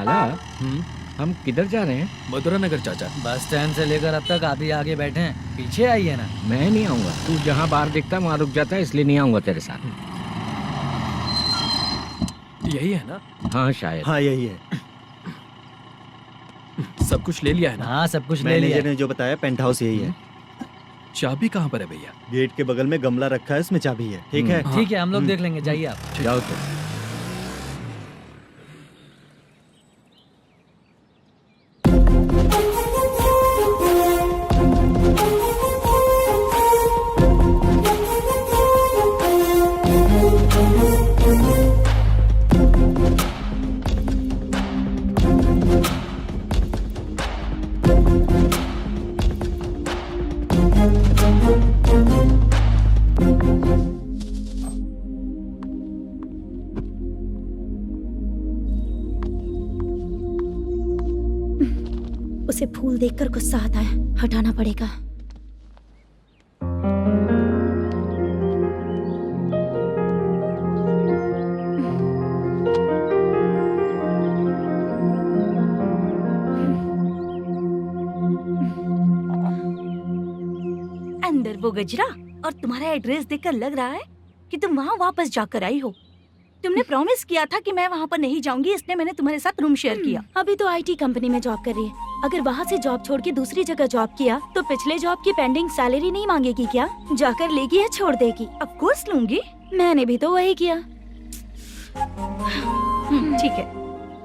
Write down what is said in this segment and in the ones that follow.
लाला, हम किधर जा रहे हैं? मथुरा नगर चाचा। बस स्टैंड से लेकर अब तक आप ही आगे बैठे हैं, पीछे आइए ना। मैं नहीं आऊंगा, तू जहाँ बाहर दिखता है वहाँ रुक जाता है, इसलिए नहीं आऊंगा तेरे साथ। यही है ना? हाँ शायद। हाँ यही है। सब कुछ ले लिया है ना? हाँ सब कुछ ले लिया। मैनेजर ने जो बताया पेंट हाउस यही है। चाबी कहाँ पर है भैया? गेट के बगल में गमला रखा है, उसमें चाबी है। ठीक है? ठीक है, हम लोग देख लेंगे, जाइए आप। जाओ तो। उसे फूल देखकर गुस्सा आता है, हटाना पड़ेगा। अंदर वो गजरा और तुम्हारा एड्रेस देखकर लग रहा है कि तुम वहाँ वापस जाकर आई हो। तुमने प्रॉमिस किया था कि मैं वहाँ पर नहीं जाऊंगी, इसलिए मैंने तुम्हारे साथ रूम शेयर किया। अभी तो आईटी कंपनी में जॉब कर रही है। अगर वहाँ से जॉब छोड़ के दूसरी जगह जॉब किया तो पिछले जॉब की पेंडिंग सैलरी नहीं मांगेगी क्या? जाकर लेगी या छोड़ देगी? ऑफ कोर्स लूंगी। मैंने भी तो वही किया। ठीक है,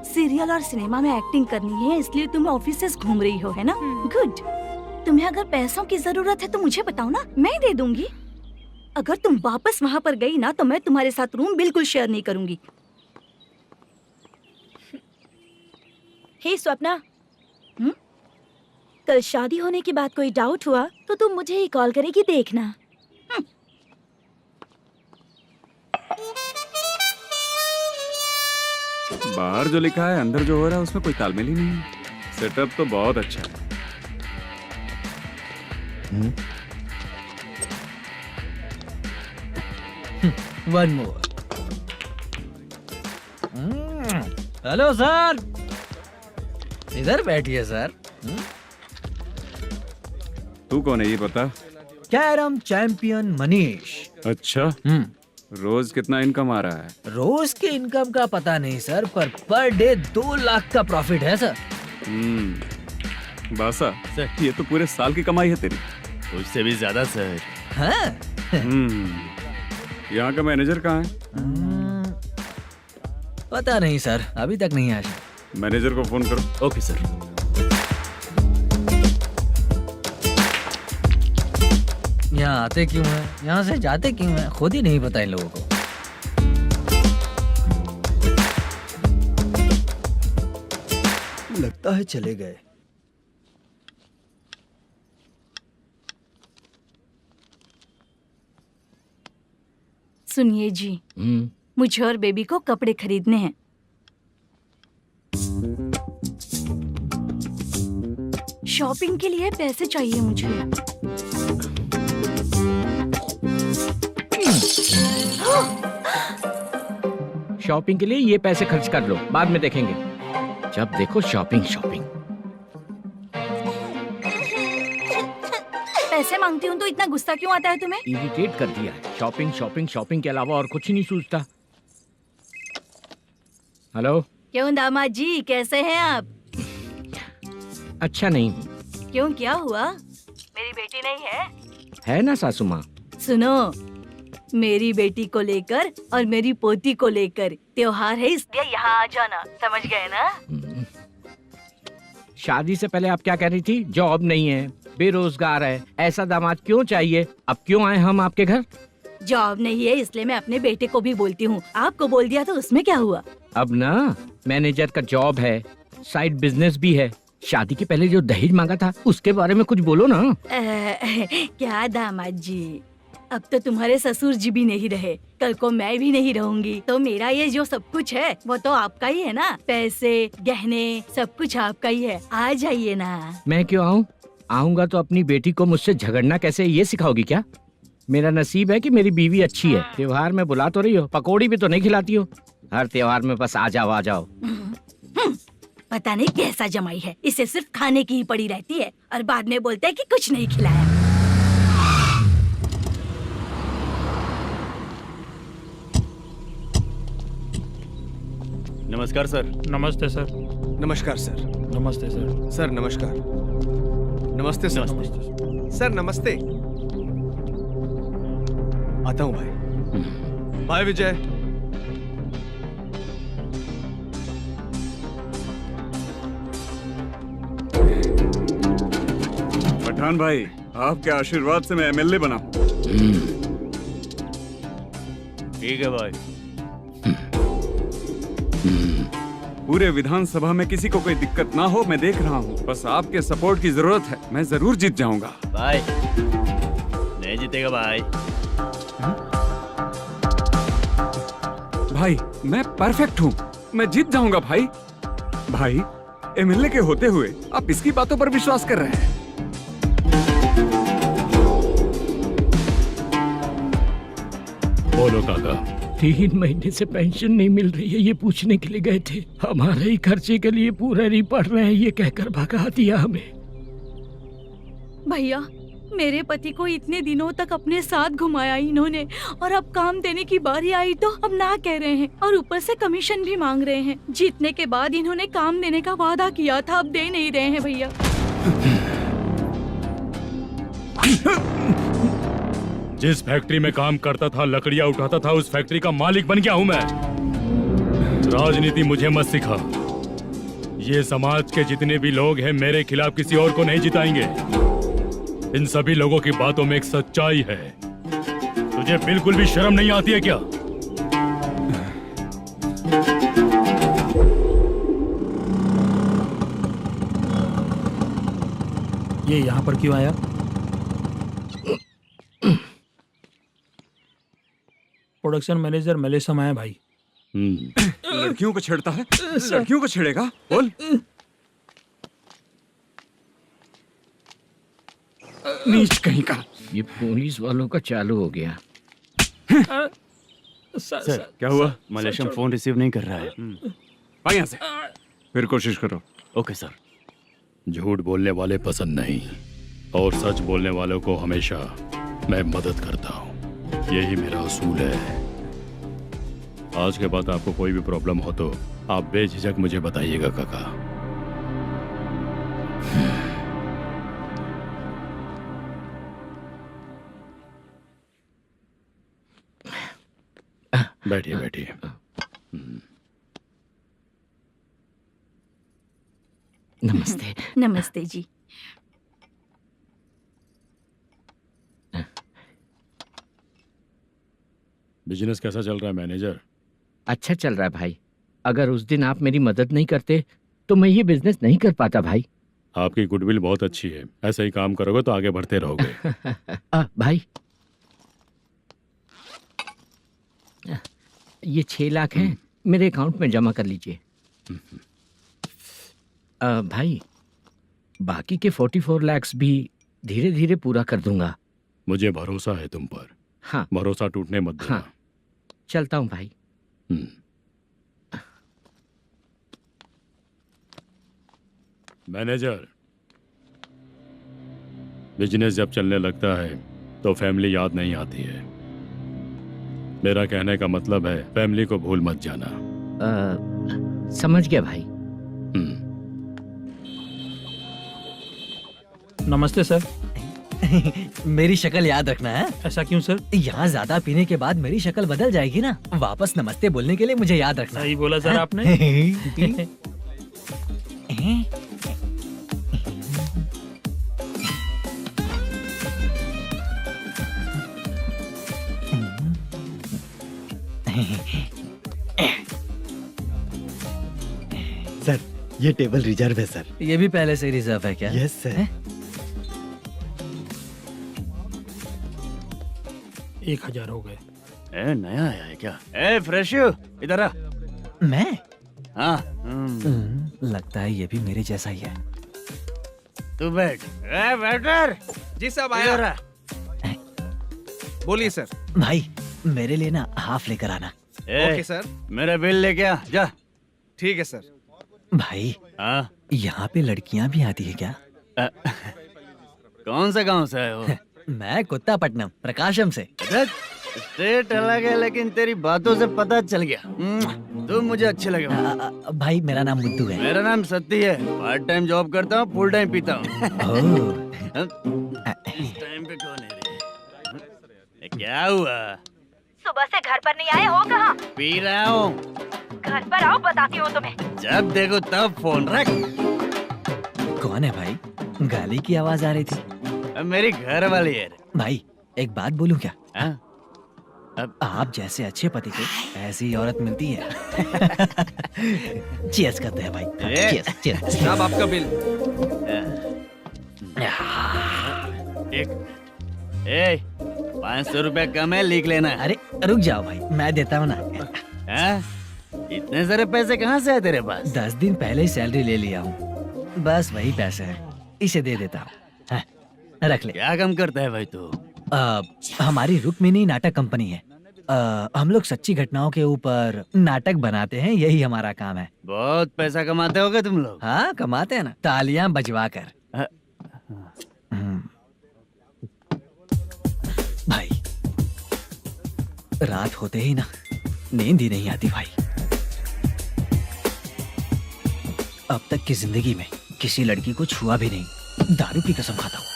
सीरियल और सिनेमा में एक्टिंग करनी है, इसलिए तुम ऑफिसेस घूम रही हो, है ना? गुड। तुम्हें अगर पैसों की जरूरत है तो मुझे बताओ ना, मैं दे दूंगी। अगर तुम वापस वहाँ पर गई ना तो मैं तुम्हारे साथ रूम बिल्कुल शेयर नहीं करूंगी। हे स्वप्ना, कल शादी होने की बात कोई डाउट हुआ तो तुम मुझे ही कॉल करेगी, देखना। बाहर जो लिखा है अंदर जो हो रहा है उसमें कोई तालमेल ही नहीं है। सेटअप तो बहुत अच्छा है। One more. हेलो सर, इधर बैठिए सर। तू कौन है ये पता? Carrom champion Manish. अच्छा, रोज कितना इनकम आ रहा है? रोज के इनकम का पता नहीं सर, पर डे 2 लाख का प्रॉफिट है सर। बासा सर, ये तो पूरे साल की कमाई है तेरी। उससे भी ज्यादा सर। हाँ? यहाँ का मैनेजर कहाँ है? पता नहीं सर, अभी तक नहीं आया। मैनेजर को फोन करो। Okay sir. यहाँ आते क्यों हैं, यहाँ से जाते क्यों हैं, खुद ही नहीं पता इन लोगों को। लगता है चले गए। सुनिए जी, मुझे और बेबी को कपड़े खरीदने हैं। शॉपिंग के लिए पैसे चाहिए मुझे। शॉपिंग के लिए ये पैसे खर्च कर लो, बाद में देखेंगे। जब देखो शॉपिंग शॉपिंग। पैसे मांगती हूँ तो इतना गुस्सा क्यों आता है तुम्हें? इरिटेट कर दिया है। शॉपिंग शॉपिंग शॉपिंग के अलावा और कुछ ही नहीं सूझता। हेलो। क्यों दामाद जी, कैसे हैं आप? अच्छा नहीं। क्यों, क्या हुआ? मेरी बेटी नहीं है? है ना सासू माँ। सुनो, मेरी बेटी को लेकर और मेरी पोती को लेकर त्योहार है, इसलिए यहाँ आ जाना, समझ गए ना? शादी से पहले आप क्या कह रही थी? जॉब नहीं है, बेरोजगार है, ऐसा दामाद क्यों चाहिए? अब क्यों आए हम आपके घर? जॉब नहीं है इसलिए मैं अपने बेटे को भी बोलती हूँ, आपको बोल दिया तो उसमें क्या हुआ? अब ना मैनेजर का जॉब है, साइड बिजनेस भी है। शादी के पहले जो दहेज मांगा था उसके बारे में कुछ बोलो ना। क्या दामाद जी, अब तो तुम्हारे ससुर जी भी नहीं रहे, कल को मैं भी नहीं रहूंगी, तो मेरा ये जो सब कुछ है वो तो आपका ही है ना। पैसे, गहने, सब कुछ आपका ही है। आ जाइए ना। मैं क्यों आऊँ? आऊंगा तो अपनी बेटी को मुझसे झगड़ना कैसे ये सिखाओगी क्या? मेरा नसीब है कि मेरी बीवी अच्छी है। त्योहार में बुला तो रही हो, पकौड़ी भी तो नहीं खिलाती हो। हर त्योहार में बस आ जाओ आ जाओ। पता नहीं कैसा जमाई है, इसे सिर्फ खाने की ही पड़ी रहती है और बाद में बोलते हैं कि कुछ नहीं खिलाया। नमस्कार सर। नमस्ते सर। नमस्कार सर। नमस्ते सर। सर नमस्कार। नमस्ते सर। सर नमस्ते। आता हूँ भाई। बाय विजय। पठान भाई, आपके आशीर्वाद से मैं एमएलए बना। ठीक है भाई। पूरे विधानसभा में किसी को कोई दिक्कत ना हो, मैं देख रहा हूँ। बस आपके सपोर्ट की जरूरत है, मैं जरूर जीत जाऊंगा। भाई नहीं जीतेगा भाई। भाई मैं परफेक्ट हूँ, मैं जीत जाऊंगा भाई। भाई एमएलए के होते हुए आप इसकी बातों पर विश्वास कर रहे हैं। बोलो काका। 3 महीने से पेंशन नहीं मिल रही है, ये पूछने के लिए गए थे। हमारे ही खर्चे के लिए पूरा नहीं पड़ रहे हैं, ये कहकर भगा दिया हमें। भैया, मेरे पति को इतने दिनों तक अपने साथ घुमाया इन्होंने, और अब काम देने की बारी आई तो अब ना कह रहे हैं और ऊपर से कमीशन भी मांग रहे हैं। जीतने के बाद इन्होंने काम देने का वादा किया था, अब दे नहीं रहे हैं भैया। जिस फैक्ट्री में काम करता था, लकड़ियां उठाता था, उस फैक्ट्री का मालिक बन गया हूं मैं। राजनीति मुझे मत सिखा। ये समाज के जितने भी लोग हैं मेरे खिलाफ किसी और को नहीं जिताएंगे। इन सभी लोगों की बातों में एक सच्चाई है। तुझे बिल्कुल भी शर्म नहीं आती है क्या? ये यहाँ पर क्यों आया? प्रोडक्शन मैनेजर मलेशम आया भाई। लड़कियों को छेड़ता है, लड़कियों को छेड़ेगा? बोल। नीच कहीं का। ये पुलिस वालों का चालू हो गया। सर क्या हुआ? मलेशियन फोन रिसीव नहीं कर रहा है। भाई यहाँ से फिर कोशिश करो। Okay sir. झूठ बोलने वाले पसंद नहीं और सच बोलने वालों को हमेशा मैं मदद करता हूँ। यही मेरा असूल है। आज के बाद आपको कोई भी प्रॉब्लम हो तो आप बेझिझक मुझे बताइएगा काका। बैठिए बैठिए। नमस्ते। नमस्ते जी। बिजनेस कैसा चल रहा है मैनेजर? अच्छा चल रहा है भाई। अगर उस दिन आप मेरी मदद नहीं करते तो मैं ये बिजनेस नहीं कर पाता भाई। आपकी गुडविल बहुत अच्छी है, ऐसा ही काम करोगे तो आगे बढ़ते रहोगे। भाई ये 6 लाख हैं, मेरे अकाउंट में जमा कर लीजिए। भाई बाकी के 44 लाख भी धीरे धीरे पूरा कर दूंगा। मुझे भरोसा है तुम पर। हाँ भरोसा टूटने मत देना। हाँ चलता हूँ भाई। मैनेजर, बिजनेस जब चलने लगता है तो फैमिली याद नहीं आती है। मेरा कहने का मतलब है फैमिली को भूल मत जाना। समझ गया भाई। नमस्ते सर। मेरी शक्ल याद रखना है। ऐसा क्यों सर? यहाँ ज्यादा पीने के बाद मेरी शक्ल बदल जाएगी ना। वापस नमस्ते बोलने के लिए मुझे याद रखना। सही बोला सर आपने। सर ये टेबल रिजर्व है सर। ये भी पहले से रिजर्व है क्या? Yes sir. 1000 हो गए। ए नया आया है क्या? ए फ्रेश इधर आ। मैं? हाँ लगता है ये भी मेरे जैसा ही है। तू बैठ। ए वेटर। जी साहब इधर आया। आ। बोलिए सर। भाई मेरे लिए ना हाफ लेकर आना। ए, ओके सर। मेरा बिल लेके आ जा। ठीक है सर। भाई हाँ यहाँ पे लड़कियाँ भी आती है क्या? कौन सा गांव से आए हो? मैं कुत्तापट्टनम प्रकाशम से। स्टेट अलग है लेकिन तेरी बातों से पता चल गया। तुम मुझे अच्छे लगे हो। भाई मेरा नाम मुद्दू है। मेरा नाम सत्ती है। पार्ट टाइम जॉब करता हूँ, फुल टाइम पीता हूँ। इस टाइम पे कौन है रे? ये क्या हुआ? सुबह से घर पर नहीं आए हो कहाँ? पी रहा हूँ। घर पर आओ, बताती हूँ तुम्हें। जब देखो तब फोन रख। कौन है भाई? गाली की आवाज आ रही थी। अब मेरी घर वाली है रे। भाई एक बात बोलूं क्या? हाँ? आप जैसे अच्छे पति को ऐसी औरत मिलती है। चीयर्स करते हैं भाई। Cheers cheers. साहब आपका बिल। एक 500 रुपया कम है, लिख लेना। अरे रुक जाओ भाई, मैं देता हूँ ना। हाँ? इतने सारे पैसे कहाँ से है तेरे पास? 10 दिन पहले ही सैलरी ले लिया हूँ, बस वही पैसे हैं, इसे दे देता हूँ। हाँ, रख ले। क्या काम करता है भाई तू? हमारी रुक्मिणी नाटक कंपनी है। हम लोग सच्ची घटनाओं के ऊपर नाटक बनाते हैं, यही हमारा काम है। बहुत पैसा कमाते होगे तुम लोग। हाँ कमाते हैं ना, तालियां बजवा कर। भाई रात होते ही ना नींद ही नहीं आती भाई। अब तक की जिंदगी में किसी लड़की को छुआ भी नहीं, दारू की कसम खाता हूँ।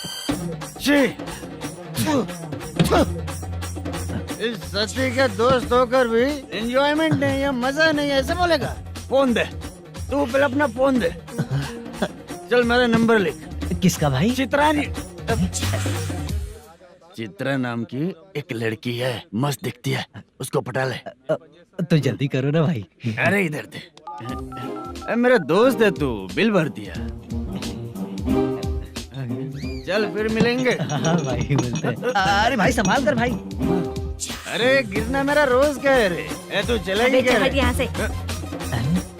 इस सच्ची के दोस्त होकर भी एंजॉयमेंट नहीं है, मजा नहीं है, ऐसे बोलेगा? फोन दे, तू पहले अपना फोन दे। चल मेरा नंबर लिख। किसका भाई? चित्रानी। चित्रा नाम की एक लड़की है, मस्त दिखती है, उसको पटा ले। तो जल्दी करो ना भाई। अरे इधर दे। मेरा दोस्त है, तू बिल भर दिया। चल फिर मिलेंगे। हाँ भाई मिलते हैं। अरे भाई संभाल कर भाई। अरे गिरना मेरा रोज का है रे। तू चलेगी क्या? यहाँ से।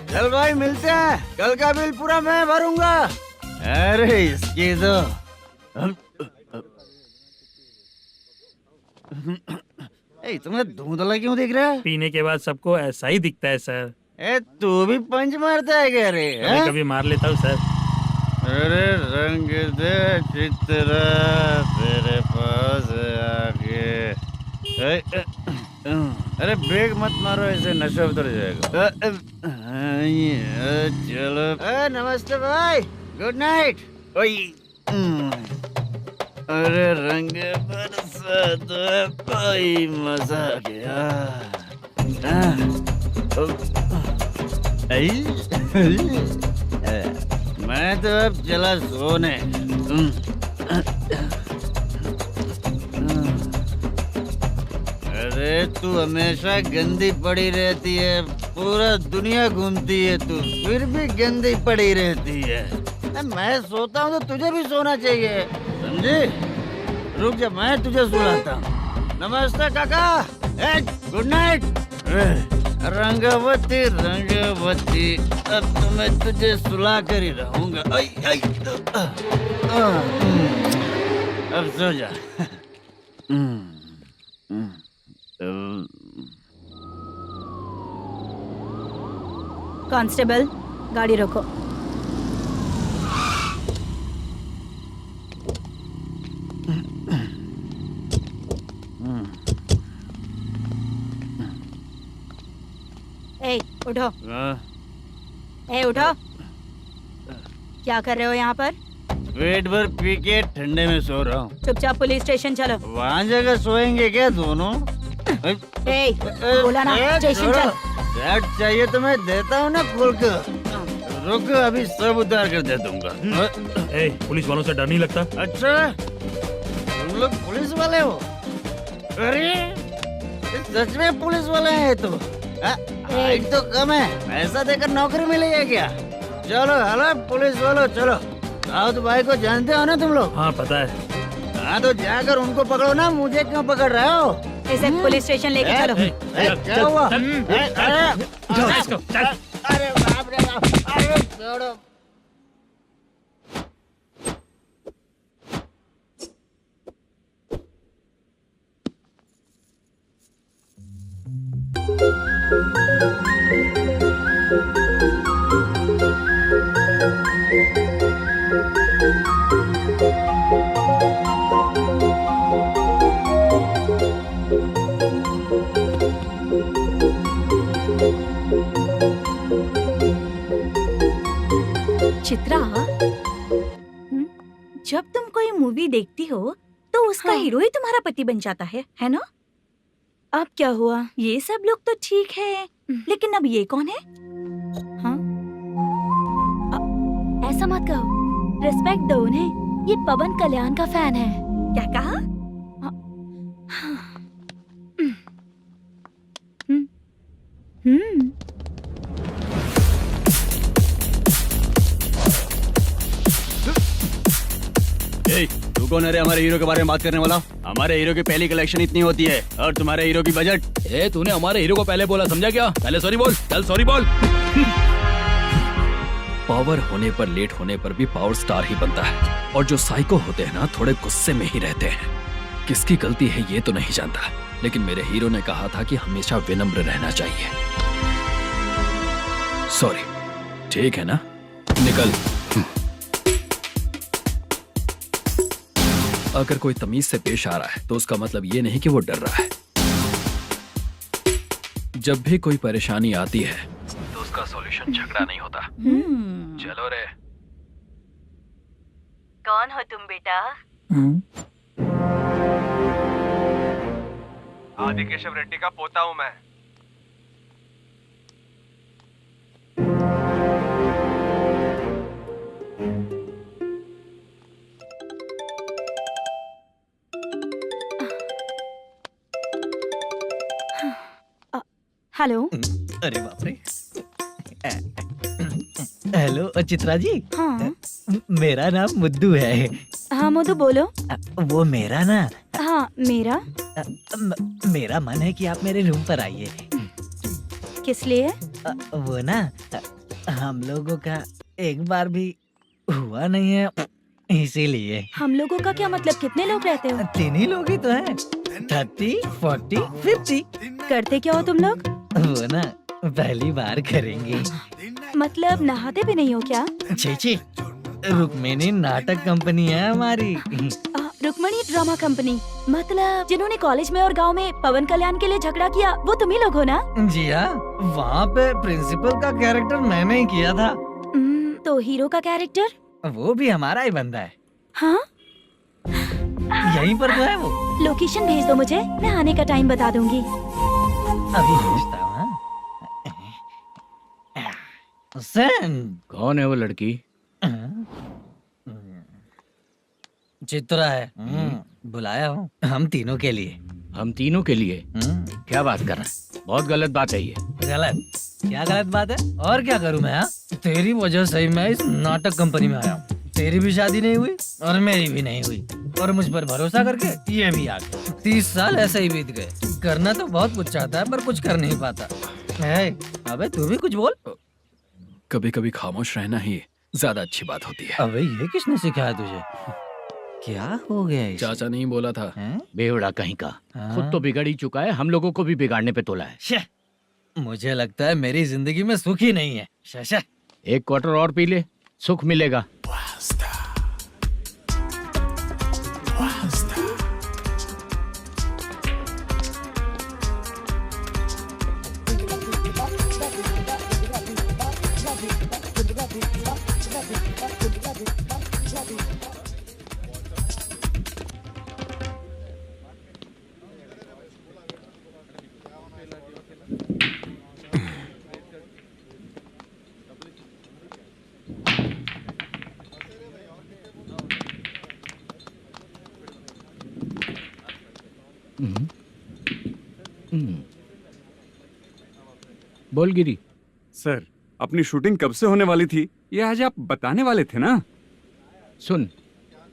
चल भाई मिलते हैं, कल का बिल पूरा मैं भरूंगा। अरे इसकी तो तुम्हें धुंधला क्यों दिख रहा है? पीने के बाद सबको ऐसा ही दिखता है सर। तू भी पंच मारता है क्या रे? कभी कभी मार लेता हूँ सर। अरे रंग दे चित्रा तेरे पास आके। अरे ब्रेक मत मारो, ऐसे नशा उतर जाएगा। चलो। नमस्ते भाई, गुड नाइट। अरे रंग बरसात भाई, मजा आ गया। मैं तो अब चला सोने। अरे तू हमेशा गंदी पड़ी रहती है, पूरा दुनिया घूमती है तू, फिर भी गंदी पड़ी रहती है। मैं सोता हूँ तो तुझे भी सोना चाहिए, समझे? रुक जा, मैं तुझे सुलाता हूँ। नमस्ते काका, गुड नाइट। रंगवती रंगवती, अब तो मैं तुझे सुला कर ही रहूंगा। अब सो जा। कांस्टेबल, गाड़ी रोको। ए, उठो। उठो। क्या कर रहे हो यहाँ पर? पेट भर पी के ठंडे में सो रहा हूँ। चुपचाप पुलिस स्टेशन चलो। वहाँ जगह सोएंगे क्या दोनों? बोला ना, स्टेशन चल। शर्ट चाहिए तो मैं देता हूँ ना खोल कर। रुक, अभी सब उतार कर दे दूंगा। पुलिस वालों से डर नहीं लगता? अच्छा, तुम लोग पुलिस वाले हो? अरे सच में पुलिस वाले हैं तो? हाइट तो कम है, पैसा देकर नौकरी मिलेगी क्या? चलो हेलो पुलिस वालों, चलो। साउथ भाई को जानते हो ना तुम लोग? हाँ पता है। हाँ तो जाकर उनको पकड़ो ना, मुझे क्यों पकड़ रहे हो? इसे पुलिस स्टेशन लेके चलो। क्या हुआ? चल। अरे बाप रे बाप, अरे छोड़ो। चित्रा, जब तुम कोई मूवी देखती हो तो उसका हाँ। हीरो ही तुम्हारा पति बन जाता है ना? अब क्या हुआ? ये सब लोग तो ठीक है, लेकिन अब ये कौन है? हाँ? ऐसा मत कहो, रिस्पेक्ट दो उन्हें। ये पवन कल्याण का फैन है। क्या कहा? तू कौन है रे हमारे हीरो के बारे में बात करने वाला? हमारे हीरो की पहली कलेक्शन इतनी होती है और तुम्हारे हीरो की बजट। तूने हमारे हीरो को पहले बोला, समझा क्या? पहले सॉरी बोल, चल सॉरी बोल। पावर होने पर लेट होने पर भी पावर स्टार ही बनता है। और जो साइको होते हैं ना, थोड़े गुस्से में ही रहते हैं। किसकी गलती है ये तो नहीं जानता, लेकिन मेरे हीरो ने कहा था कि हमेशा विनम्र रहना चाहिए। सॉरी, ठीक है ना? निकल। अगर कोई तमीज से पेश आ रहा है तो उसका मतलब ये नहीं कि वो डर रहा है। जब भी कोई परेशानी आती है तो उसका सॉल्यूशन झगड़ा नहीं होता। चलो रे। कौन हो तुम बेटा? आदि केशव रेड्डी का पोता हूँ मैं। हेलो। अरे बाप रे। हेलो चित्रा जी। हाँ मेरा नाम मुद्दू है। हाँ मधु बोलो। वो मेरा ना, हाँ मेरा। मेरा मन है कि आप मेरे रूम पर आइए। किस लिए? वो ना, हम लोगों का एक बार भी हुआ नहीं है, इसीलिए। हम लोगों का क्या मतलब? कितने लोग रहते हो? 3 ही लोग ही तो हैं। 30, 40, 50। करते क्या हो तुम लोग? वो ना पहली बार करेंगे। मतलब नहाते भी नहीं हो क्या? छी, रुक्मिणी नाटक कंपनी है हमारी। Rukmani drama company? मतलब जिन्होंने कॉलेज में और गांव में पवन कल्याण के लिए झगड़ा किया, वो तुम ही लोग हो ना? जी हाँ, वहाँ पे प्रिंसिपल का कैरेक्टर मैंने ही किया था। तो हीरो का कैरेक्टर? वो भी हमारा ही बंदा है। हाँ? यहीं पर तो है वो। लोकेशन भेज दो मुझे, मैं आने का टाइम बता दूंगी। अभी भेजता हूँ। हुसैन। कौन है वो लड़की? चित्रा है। बुलाया हूँ हम तीनों के लिए। हम तीनों के लिए? क्या बात कर रहा है? बहुत गलत बात है ये। गलत? क्या गलत बात है? और क्या करूँ मैं? तेरी वजह से ही मैं इस नाटक कंपनी में आया हूँ। तेरी भी शादी नहीं हुई और मेरी भी नहीं हुई, और मुझ पर भरोसा करके ये भी आ गया। 30 साल ऐसे ही बीत गए। करना तो बहुत कुछ चाहता है पर कुछ कर नहीं पाता। अबे तू भी कुछ बोल। कभी कभी खामोश रहना ही ज्यादा अच्छी बात होती है। अबे ये किसने सिखाया तुझे? क्या हो गया इसे? चाचा नहीं बोला था। बेवड़ा कहीं का। खुद तो बिगड़ ही चुका है, हम लोगों को भी बिगाड़ने पे तोला है। मुझे लगता है मेरी जिंदगी में सुख ही नहीं है। शशा। एक क्वार्टर और पी ले, सुख मिलेगा। बोल गिरी। सर, अपनी शूटिंग कब से होने वाली थी ये आज आप बताने वाले थे ना? सुन,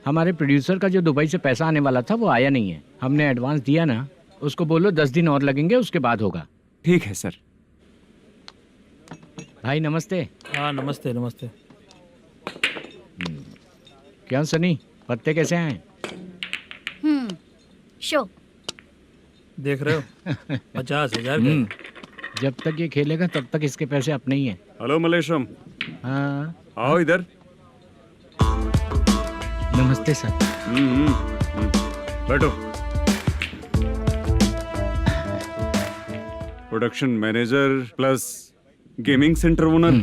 हमारे प्रोड्यूसर का जो दुबई से पैसा आने वाला था वो आया नहीं है। हमने एडवांस दिया ना, उसको बोलो 10 दिन और लगेंगे, उसके बाद होगा। ठीक है सर। भाई नमस्ते। हाँ नमस्ते नमस्ते। क्या सनी, पत्ते कैसे हैं? शो देख रहे हो 50,000 का। जब तक ये खेलेगा तब तक इसके पैसे अपने ही हैं। हेलो मलेशम। हाँ आओ इधर। नमस्ते सर। बैठो। Production manager plus gaming centre owner,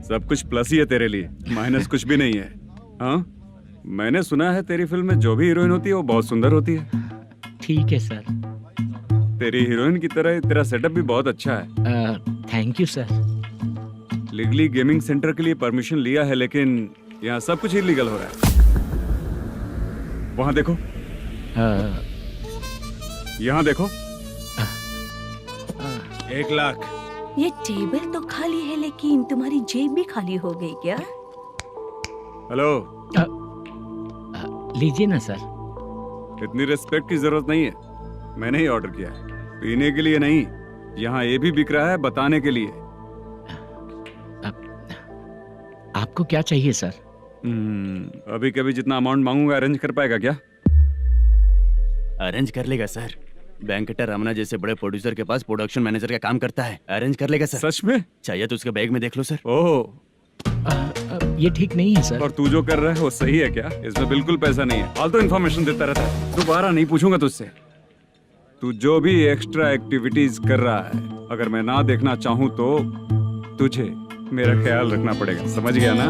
सब कुछ प्लस ही है तेरे लिए, माइनस कुछ भी नहीं है। हाँ, मैंने सुना है तेरी फिल्म में जो भी हीरोइन होती है वो बहुत सुंदर होती है। ठीक है सर। तेरी हीरोइन की तरह तेरा सेटअप भी बहुत अच्छा है। Thank you sir. Legally gaming centre के लिए परमिशन लिया है, लेकिन यहाँ सब कुछ इलीगल हो रहा है। वहाँ देखो, यहाँ देखो। 1 लाख। ये टेबल तो खाली है लेकिन तुम्हारी जेब भी खाली हो गई क्या? हेलो, लीजिए ना सर। इतनी रिस्पेक्ट की जरूरत नहीं है, मैंने ही ऑर्डर किया है। पीने के लिए नहीं, यहाँ ये भी बिक रहा है बताने के लिए। आपको क्या चाहिए सर? अभी कभी जितना अमाउंट मांगूंगा अरेंज कर पाएगा क्या? अरेंज कर लेगा सर। वेंकटा रमना जैसे बड़े प्रोड्यूसर के पास प्रोडक्शन मैनेजर का काम करता है, अरेंज कर लेगा सर। सच में? चाहिए तो उसके बैग में देख लो सर। ओह, ये ठीक नहीं है सर। और तू जो कर रहा है वो सही है क्या? इसमें बिल्कुल पैसा नहीं है, फालतू इन्फॉर्मेशन देता रहता है। दोबारा नहीं पूछूंगा तुझसे। तू जो भी एक्स्ट्रा एक्टिविटीज कर रहा है, अगर मैं ना देखना चाहूँ तो तुझे मेरा ख्याल रखना पड़ेगा, समझ गया ना?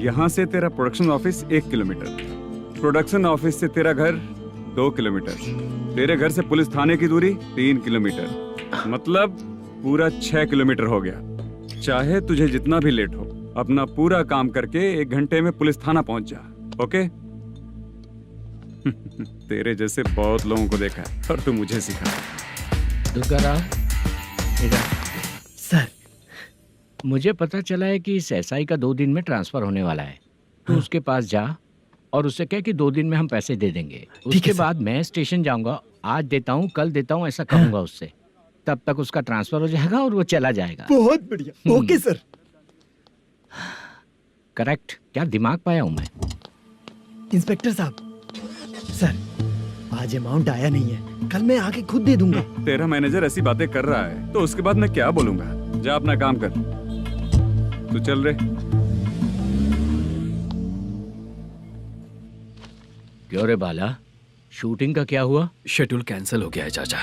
यहाँ से तेरा production office 1 kilometre, production office से तेरा घर 2 किलोमीटर, तेरे घर से पुलिस थाने की दूरी 3 किलोमीटर, मतलब पूरा 6 किलोमीटर हो गया। चाहे तुझे जितना भी लेट हो, अपना पूरा काम करके 1 घंटे में पुलिस थाना पहुंच जा, ओके? तेरे जैसे बहुत लोगों को देखा है और तू मुझे सिखा। सर, मुझे पता चला है कि इस एसआई का 2 दिन में ट्रांसफर होने वाला है। तो उसके पास जा और उससे कह कि 2 दिन में हम पैसे दे देंगे। उसके बाद मैं स्टेशन जाऊंगा, आज देता हूँ कल देता हूँ ऐसा कहूंगा उससे। तब तक उसका ट्रांसफर हो जाएगा और वो चला जाएगा। बहुत बढ़िया, ओके सर। करेक्ट, क्या दिमाग पाया हूँ मैं। इंस्पेक्टर साहब, सर आज अमाउंट आया नहीं है, कल मैं आके खुद दे दूंगा। तेरा मैनेजर ऐसी बातें कर रहा है तो उसके बाद मैं क्या बोलूंगा? जा अपना काम कर, तू चल रे। क्यों रे बाला, शूटिंग का क्या हुआ? शेड्यूल कैंसिल हो गया है चाचा।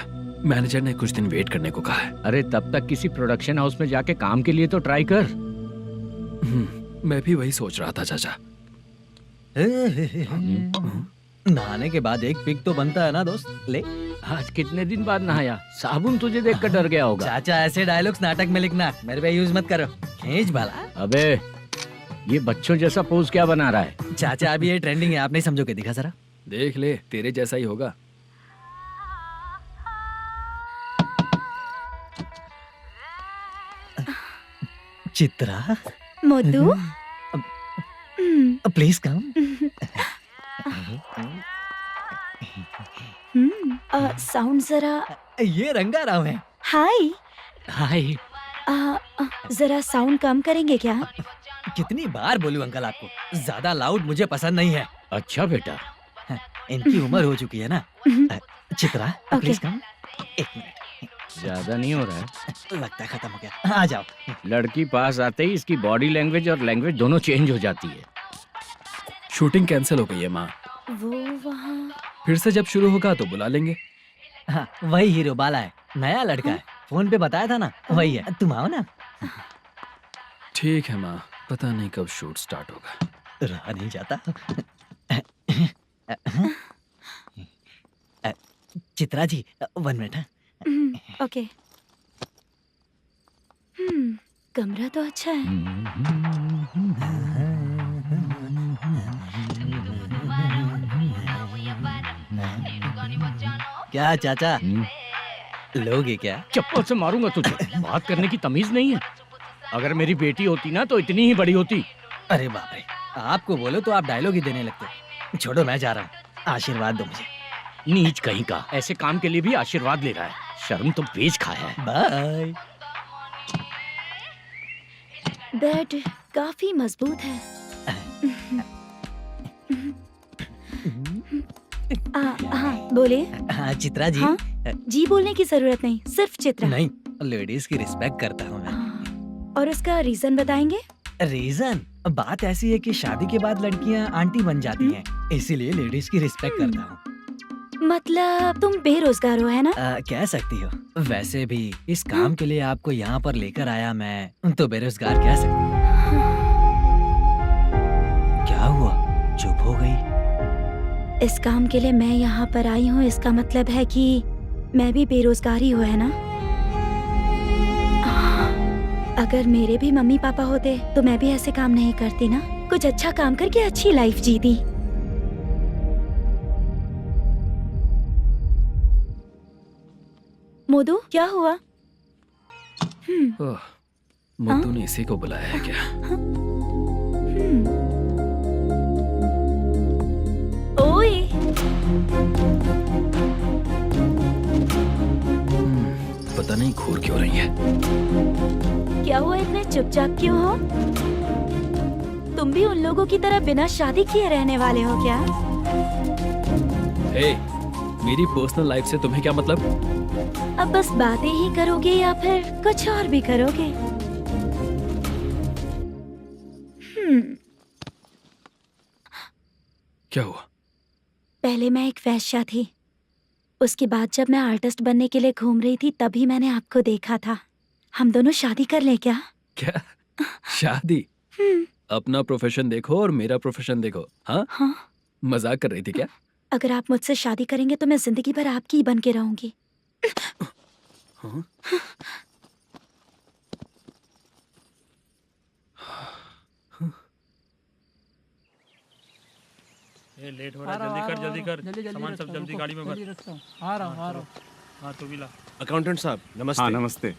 मैनेजर ने कुछ दिन वेट करने को कहा है। अरे तब तक किसी प्रोडक्शन हाउस में जाके काम के लिए तो ट्राई कर। मैं भी वही सोच रहा था चाचा। नहाने के बाद एक पिक तो बनता है ना दोस्त। ले, आज कितने दिन बाद नहाया? साबुन तुझे देखकर डर गया होगा। चाचा ऐसे डायलॉग्स नाटक में लिखना, मेरे पे यूज मत करो। खींच बाला। अबे ये बच्चों जैसा पोज क्या बना रहा है? चाचा अभी ये ट्रेंडिंग है, आप नहीं समझोगे, दिखा जरा। देख ले, तेरे जैसा ही होगा। Chitra, Modu, please come. Sound जरा। ये रंगा राव है। हाय हाय। जरा साउंड कम करेंगे क्या? कितनी बार बोलूं अंकल आपको, ज्यादा लाउड मुझे पसंद नहीं है। अच्छा बेटा, इनकी उम्र हो चुकी है ना। Chitra, please come. 1 मिनट, ज्यादा नहीं हो रहा है? लगता है खत्म हो गया। आ जाओ। लड़की पास आते ही इसकी बॉडी लैंग्वेज और लैंग्वेज दोनों चेंज हो जाती है। शूटिंग कैंसिल हो गई है माँ। वो वहाँ। फिर से जब शुरू होगा तो बुला लेंगे। हाँ, वही हीरो बाला है, नया लड़का है। फोन पे बताया था ना, वही है। तुम आओ ना। ठीक है माँ, पता नहीं कब शूट स्टार्ट होगा। रहा नहीं जाता। चित्रा जी 1 मिनट। ओके। कमरा तो अच्छा है। क्या चाचा, लोगे क्या? चप्पल से मारूंगा तुझे। बात करने की तमीज नहीं है। अगर मेरी बेटी होती ना तो इतनी ही बड़ी होती। अरे बाप रे, आपको बोलो तो आप डायलॉग ही देने लगते। छोड़ो, मैं जा रहा हूँ, आशीर्वाद दो मुझे। नीच कहीं का, ऐसे काम के लिए भी आशीर्वाद ले रहा है। शर्म तो बेच खाया है। बाय। बेड काफी मजबूत है। हाँ बोलिए। हाँ चित्रा जी। हाँ? जी बोलने की जरूरत नहीं, सिर्फ चित्रा। नहीं, लेडीज की रिस्पेक्ट करता हूँ मैं। और उसका रीजन बताएंगे? रीजन बात ऐसी है कि शादी के बाद लड़कियाँ आंटी बन जाती हैं, इसीलिए लेडीज की रिस्पेक्ट करता हूँ। मतलब तुम बेरोजगार हो, है ना? कह सकती हो। वैसे भी इस काम के लिए आपको यहाँ पर लेकर आया मैं, तो बेरोजगार कह सकती हूँ। क्या हुआ, चुप हो गई? इस काम के लिए मैं यहाँ पर आई हूँ, इसका मतलब है कि मैं भी बेरोजगार ही हूँ, है ना? अगर मेरे भी मम्मी पापा होते तो मैं भी ऐसे काम नहीं करती ना, कुछ अच्छा काम करके अच्छी लाइफ जीती। मोदू, क्या हुआ? ओह, मुद्दू ने इसी को बुलाया है क्या? ओए, पता नहीं घूर क्यों रही है। क्या हुआ, इतने चुपचाप क्यों हो? तुम भी उन लोगों की तरह बिना शादी किए रहने वाले हो क्या? हे, मेरी पर्सनल लाइफ से तुम्हें क्या मतलब? अब बस बातें ही करोगे या फिर कुछ और भी करोगे? क्या हुआ? पहले मैं एक वेश्या थी, उसके बाद जब मैं आर्टिस्ट बनने के लिए घूम रही थी तभी मैंने आपको देखा था। हम दोनों शादी कर ले क्या? क्या शादी? अपना प्रोफेशन देखो और मेरा प्रोफेशन देखो। हाँ? हाँ। मजाक कर रही थी क्या? अगर आप मुझसे शादी करेंगे तो मैं जिंदगी भर आपकी ही बन के रहूंगी। हाँ? ये लेट हो रहा है, जल्दी कर, सामान सब जल्दी गाड़ी में भर। आ रहा हूँ। हाँ तू भी ला। अकाउंटेंट साहब नमस्ते। हाँ नमस्ते।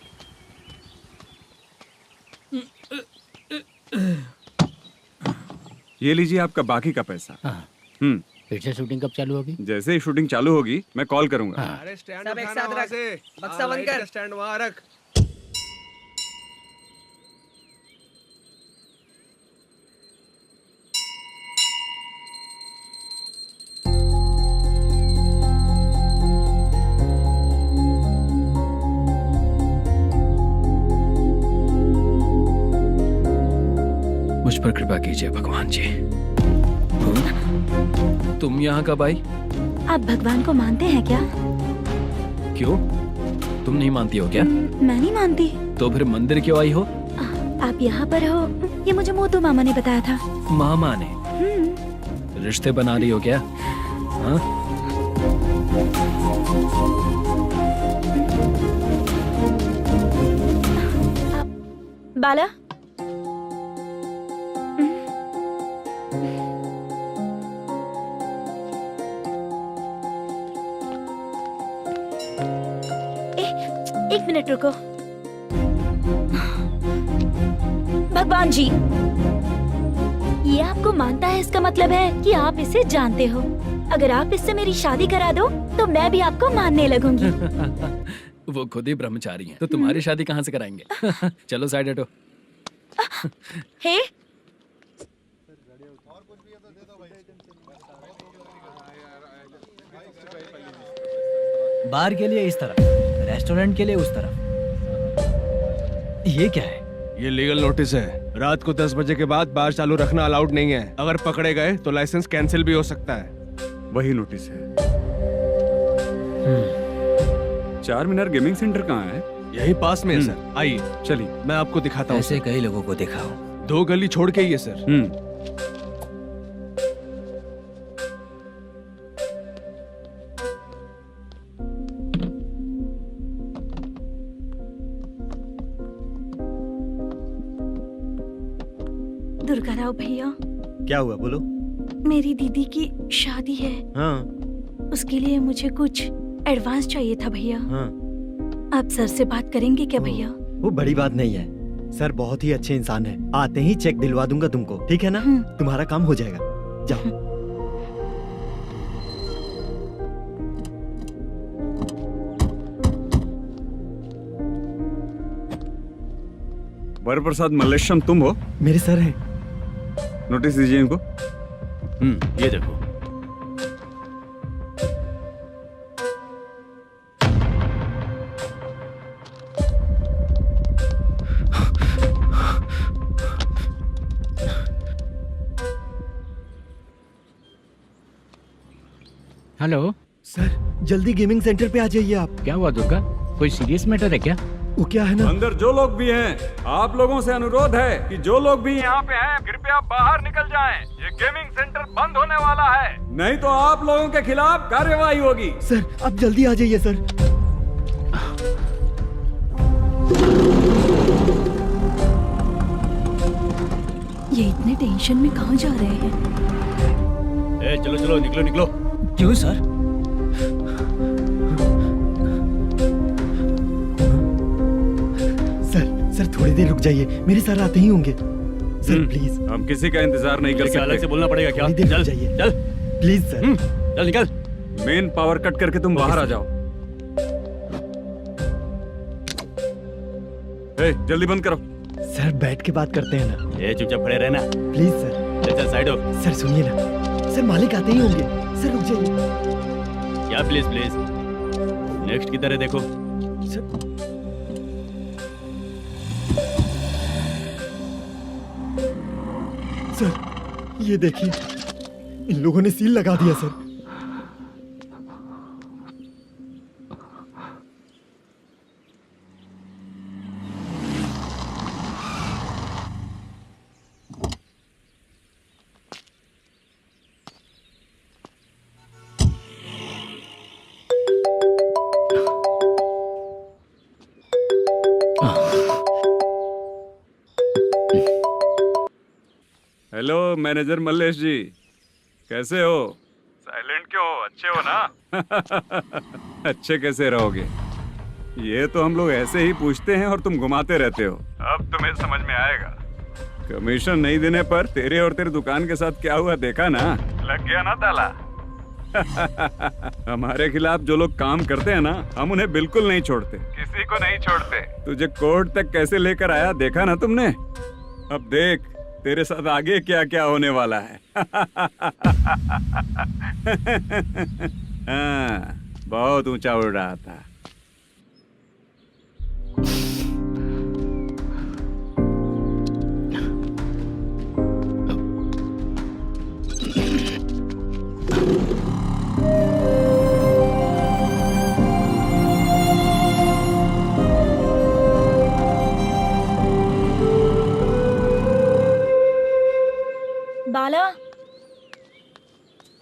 ये लीजिए आपका बाकी का पैसा। फिर से शूटिंग कब चालू होगी? जैसे ही शूटिंग चालू होगी मैं कॉल करूंगा। अरे स्टैंड सब एक उठाना साथ वहाँ रख। से। बक्सा बंद कर। स्टैंड वहाँ रख। मुझ पर कृपा कीजिए भगवान जी। तुम यहाँ कब आई? आप भगवान को मानते हैं क्या? क्यों? तुम नहीं मानती हो क्या? मैं नहीं मानती। तो फिर मंदिर क्यों आई हो? आप यहाँ पर हो ये मुझे मोदू मामा ने बताया था। मामा ने? रिश्ते बना रही हो क्या? हाँ? बाला, एक मिनट रुको। भगवान जी, ये आपको मानता है, इसका मतलब है कि आप इसे जानते हो। अगर आप इससे मेरी शादी करा दो तो मैं भी आपको मानने लगूंगी। वो खुद ही ब्रह्मचारी हैं, तो तुम्हारी शादी कहाँ से कराएंगे? चलो साइड हटो। हे, बार के लिए इस तरफ, रेस्टोरेंट के लिए उस तरफ। ये क्या है? ये लीगल नोटिस है। रात को 10 बजे के बाद बार चालू रखना अलाउड नहीं है। अगर पकड़े गए तो लाइसेंस कैंसिल भी हो सकता है। वही नोटिस है। चार मीनार गेमिंग सेंटर कहाँ है? यही पास में है सर। आइए चलिए मैं आपको दिखाता हूँ। ऐसे कई लोगों को देखा हूँ। 2 गली छोड़ के ही है सर। दुर्गा राव भैया, क्या हुआ बोलो। मेरी दीदी की शादी है। हाँ उसके लिए मुझे कुछ एडवांस चाहिए था भैया। हाँ। आप सर से बात करेंगे क्या भैया? वो बड़ी बात नहीं है, सर बहुत ही अच्छे इंसान है। आते ही चेक दिलवा दूंगा तुमको, ठीक है ना? तुम्हारा काम हो जाएगा। जाओ। वर प्रसाद मल्लेश्वरम तुम हो? मेरे सर है। नोटिस दीजिए इनको। ये देखो। हेलो, सर जल्दी गेमिंग सेंटर पे आ जाइए आप। क्या हुआ दुर्गा, कोई सीरियस मैटर है क्या? वो क्या है ना, अंदर जो लोग भी हैं, आप लोगों से अनुरोध है कि जो लोग भी यहाँ पे हैं कृपया बाहर निकल जाएं। ये गेमिंग सेंटर बंद होने वाला है, नहीं तो आप लोगों के खिलाफ कार्यवाही होगी। सर आप जल्दी आ जाइए सर। ये इतने टेंशन में कहाँ जा रहे हैं? चलो चलो निकलो निकलो। क्यों सर? सर थोड़ी देर रुक जाइए, मेरे सर आते ही होंगे। Sir please. हम किसी का इंतजार नहीं कर सकते। अलग से बोलना पड़ेगा क्या? थोड़ी देर चल रुक जाइए चल प्लीज सर। चल निकल। मेन पावर कट करके तुम बाहर आ जाओ। जल्दी बंद करो। सर बैठ के बात करते हैं ना। ये चुपचाप खड़े रहना प्लीज सर। चल साइड हो। सर सुनिए ना, सर मालिक आते ही होंगे। सर रुक जाइए। क्या प्लीज प्लीज, नेक्स्ट की तरह देखो। सर ये देखिए, इन लोगों ने सील लगा दिया सर। हेलो मैनेजर मल्लेश जी, कैसे हो? साइलेंट क्यों हो? अच्छे हो ना? अच्छे कैसे रहोगे? ये तो हम लोग ऐसे ही पूछते हैं और तुम घुमाते रहते हो। अब तुम्हें समझ में आएगा। कमीशन नहीं देने पर तेरे और तेरी दुकान के साथ क्या हुआ देखा ना? लग गया ना ताला। हमारे खिलाफ जो लोग काम करते हैं ना, हम उन्हें बिल्कुल नहीं छोड़ते, किसी को नहीं छोड़ते। तुझे कोर्ट तक कैसे लेकर आया देखा ना तुमने? अब देख तेरे साथ आगे क्या क्या होने वाला है। हाँ, बहुत ऊंचा उड़ रहा था। बाला,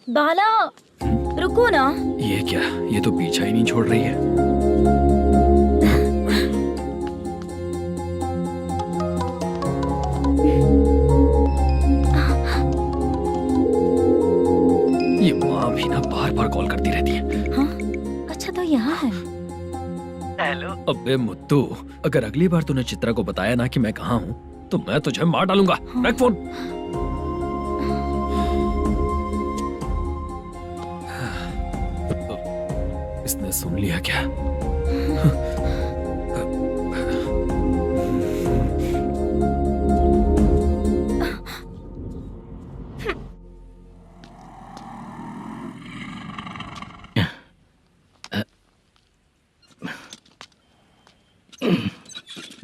बाला, रुको ना। ये क्या, ये तो पीछा ही नहीं छोड़ रही है। ये माँ भी ना बार बार कॉल करती रहती है। हाँ? अच्छा तो यहाँ है। हेलो। अबे मुत्तू, अगर अगली बार तूने चित्रा को बताया ना कि मैं कहाँ हूँ तो मैं तुझे मार डालूंगा। रख फोन। इसने सुन लिया क्या?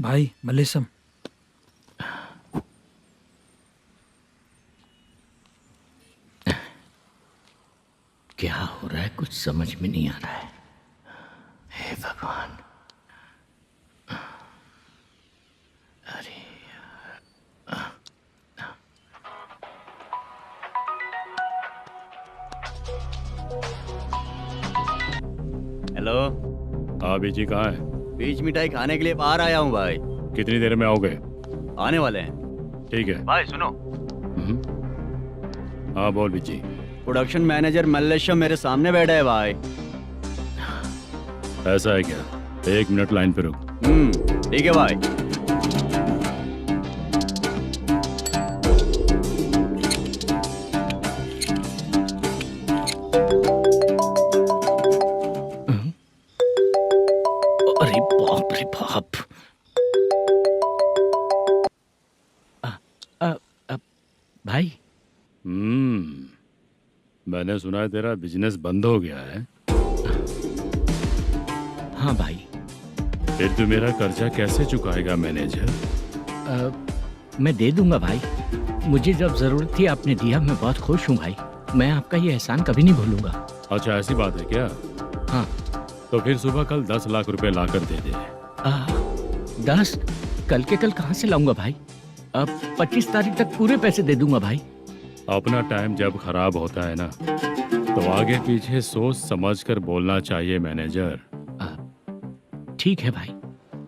भाई मल्लेशम, क्या हो रहा है कुछ समझ में नहीं आ रहा है। हे भगवान, अरे हेलो। हाँ बीजी कहाँ है? बीच मिठाई खाने के लिए बाहर आया हूँ भाई। कितनी देर में आओगे? आने वाले हैं। ठीक है भाई सुनो। हाँ बोल बीजी। प्रोडक्शन मैनेजर मल्लेशम मेरे सामने बैठा है भाई। ऐसा है क्या? 1 मिनट लाइन पे रुक। ठीक है भाई। अरे बाप रे बाप। भाई मैंने सुना है तेरा बिजनेस बंद हो गया है। हाँ भाई। फिर तू मेरा कर्जा कैसे चुकाएगा मैनेजर? मैं दे दूंगा भाई, मुझे जब जरूरत थी आपने दिया। मैं बहुत खुश हूँ भाई, मैं आपका ये एहसान कभी नहीं भूलूंगा। अच्छा ऐसी बात है क्या? हाँ। तो फिर सुबह कल 10 लाख रुपए लाकर दे दे। 10? कल के कल कहाँ से लाऊंगा भाई? अब 25 तारीख तक पूरे पैसे दे दूंगा भाई। अपना टाइम जब खराब होता है ना, तो आगे पीछे सोच समझ कर बोलना चाहिए मैनेजर। ठीक है भाई।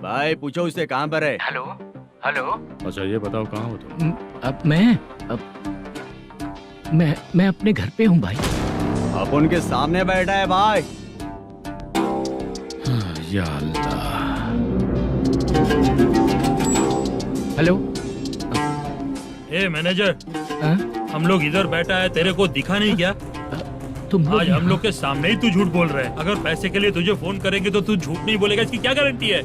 भाई पूछो उससे कहाँ पर है। Hello hello. अच्छा ये बताओ कहाँ हो तुम? अब मैं अपने घर पे हूँ भाई। अब उनके सामने बैठा है भाई। या अल्लाह। हेलो। ए मैनेजर, हम लोग इधर बैठा है, तेरे को दिखा नहीं क्या? तुम आज हम लोग के सामने ही तू झूठ बोल रहा है। अगर पैसे के लिए तुझे फोन करेंगे तो तू झूठ नहीं बोलेगा, इसकी क्या गारंटी है?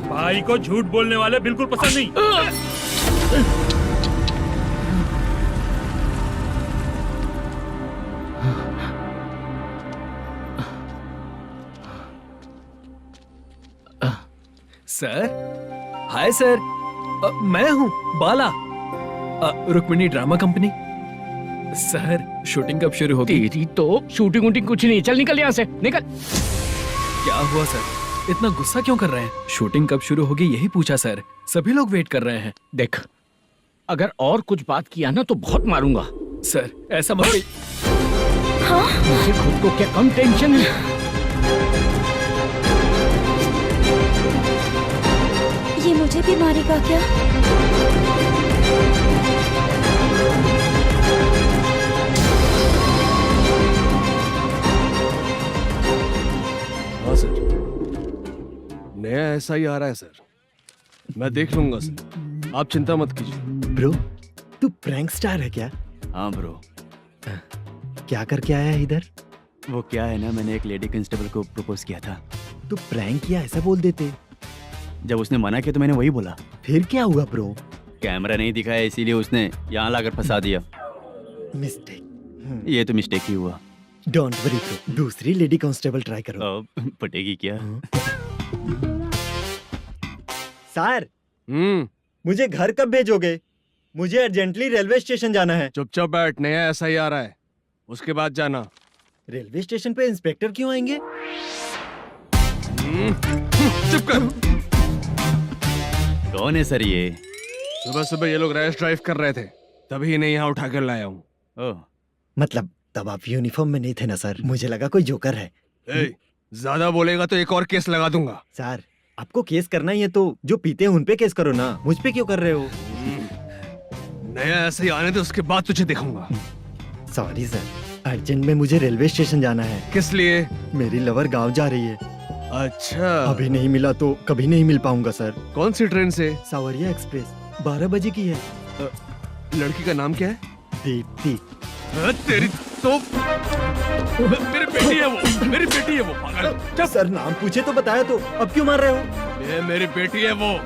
भाई को झूठ बोलने वाले बिल्कुल पसंद नहीं। सर, हाय सर, मैं हूँ Bala, Rukmini drama company. Sir shooting कब शुरू होगी? तेरी तो शूटिंग वूटिंग कुछ नहीं, चल निकल यहाँ से, निकल। क्या हुआ सर, इतना गुस्सा क्यों कर रहे हैं? शूटिंग कब शुरू होगी यही पूछा सर, सभी लोग वेट कर रहे हैं। देख, अगर और कुछ बात किया ना तो बहुत मारूंगा। सर ऐसा मत। मुझे खुद को क्या कम टेंशन है? ये मुझे भी मारेगा क्या? हाँ सर, नया ऐसा ही आ रहा है सर, मैं देख लूंगा सर, आप चिंता मत कीजिए। ब्रो, तू प्रैंक स्टार है क्या? हाँ ब्रो। क्या करके आया है इधर? वो क्या है ना, मैंने एक लेडी कांस्टेबल को प्रपोज किया था। तू प्रैंक किया ऐसा बोल देते। जब उसने मना किया तो मैंने वही बोला। फिर क्या हुआ ब्रो? कैमरा नहीं दिखाया इसीलिए उसने यहाँ लाकर फंसा दिया। मिस्टेक। ये तो मिस्टेक ही हुआ। डोंट वरी ब्रो, दूसरी लेडी कांस्टेबल ट्राई करो। पटेगी क्या? सर, मुझे घर कब भेजोगे? मुझे अर्जेंटली रेलवे स्टेशन जाना है। चुपचाप बैठ, नया ऐसा ही आ रहा है, उसके बाद जाना। रेलवे स्टेशन पे इंस्पेक्टर क्यों आएंगे? चुप कर। कौन है सर ये? सुबह सुबह ये लोग रैश ड्राइव कर रहे थे, तभी इन्हें यहाँ उठा कर लाया हूँ। मतलब तब आप यूनिफॉर्म में नहीं थे ना सर, मुझे लगा कोई जोकर है। ज्यादा बोलेगा तो एक और केस लगा दूंगा। सर, आपको केस करना ही है तो जो पीते हैं उन पे केस करो ना, मुझ पे क्यों कर रहे हो? नया ऐसे ही आने दो, उसके बाद तुझे देखूंगा। सॉरी सर, अर्जेंट में मुझे रेलवे स्टेशन जाना है। किस लिए? मेरी लवर गांव जा रही है। अच्छा, अभी नहीं मिला तो कभी नहीं मिल पाऊंगा सर। कौन सी ट्रेन से? सावरिया एक्सप्रेस, 12 बजे की है। लड़की का नाम क्या है? दीप्ति। तेरी तो मेरी बेटी है वो, मेरी बेटी है वो, पागल। सर नाम पूछे तो बताया, तो अब क्यों मार रहे हो? ये मेरी बेटी है वो।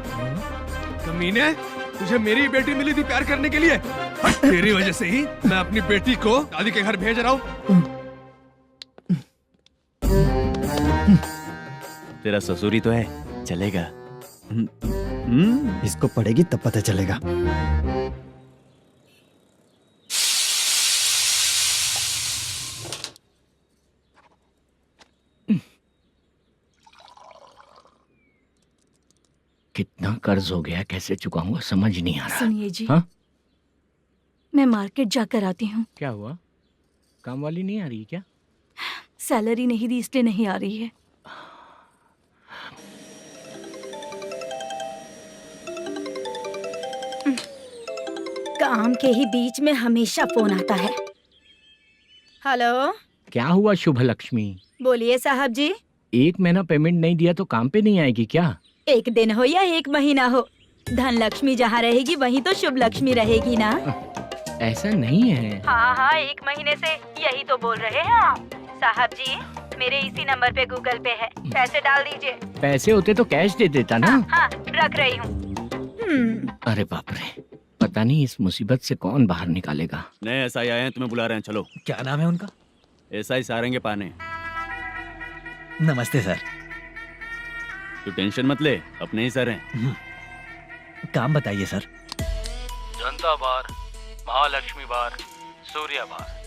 कमीने, तुझे मेरी बेटी मिली थी प्यार करने के लिए, तेरी वजह से ही मैं अपनी बेटी को दादी के घर भेज रहा हूँ। तेरा ससुरी तो है, चलेगा। इसको पढ़ेगी तब पता चलेगा। कितना कर्ज हो गया, कैसे चुकाऊंगा समझ नहीं आ रहा। सुनिए जी, हाँ? मैं मार्केट जाकर आती हूँ। क्या हुआ, काम वाली नहीं आ रही क्या? सैलरी नहीं दी इसलिए नहीं आ रही है। काम के ही बीच में हमेशा फोन आता है। हेलो, क्या हुआ शुभ लक्ष्मी? बोलिए साहब जी। 1 महीना पेमेंट नहीं दिया तो काम पे नहीं आएगी क्या? 1 दिन हो या 1 महीना हो, धन लक्ष्मी जहाँ रहेगी वहीं तो शुभ लक्ष्मी रहेगी ना। ऐसा नहीं है। हाँ, 1 महीने से यही तो बोल रहे हैं आप। साहब जी, मेरे इसी नंबर पे गूगल पे है, पैसे डाल दीजिए। पैसे होते तो कैश दे देता ना। हाँ, रख रही हूँ। अरे बाप रे, पता नहीं इस मुसीबत से कौन बाहर निकालेगा। नए एसआई आए हैं, तुम्हें बुला रहे हैं, चलो। क्या नाम है उनका? एसआई सारंगे पाने। नमस्ते सर। तू टेंशन मत ले, अपने ही सर हैं। काम बताइए सर। जनता बार, महालक्ष्मी बार, सूर्या बार,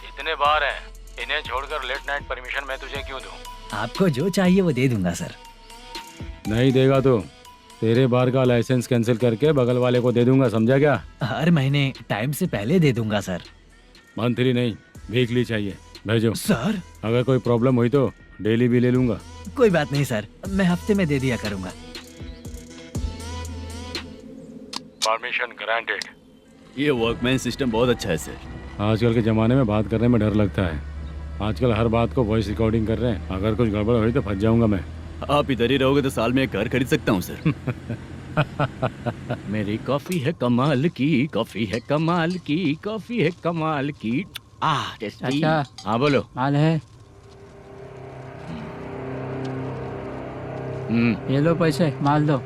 इतने बार हैं, इन्हें छोड़कर लेट नाइट परमिशन मैं तुझे क्यों दूं? आपको जो चाहिए वो दे दूंगा सर। नहीं देगा तो तेरे बार का लाइसेंस कैंसिल करके बगल वाले को दे दूंगा, समझा क्या? हर महीने टाइम से पहले दे दूंगा सर। मंथली नहीं, वीकली चाहिए, भेजो। सर अगर कोई प्रॉब्लम हुई तो डेली भी ले लूंगा। कोई बात नहीं सर, मैं हफ्ते में दे दिया करूंगा। Permission granted. ये वर्कमैन सिस्टम बहुत अच्छा है सर। आजकल के ज़माने में बात करने में डर लगता है। आजकल हर बात को वॉइस रिकॉर्डिंग कर रहे हैं। अगर कुछ गड़बड़ हुई तो फंस जाऊंगा मैं। आप इधर ही रहोगे तो साल में एक घर खरीद सकता हूँ सर। मेरी कॉफी है कमाल की, कॉफी है कमाल की, कॉफी है कमाल की। टेस्टी। अच्छा। हाँ बोलो। माल है, ये लो पैसे, माल दो।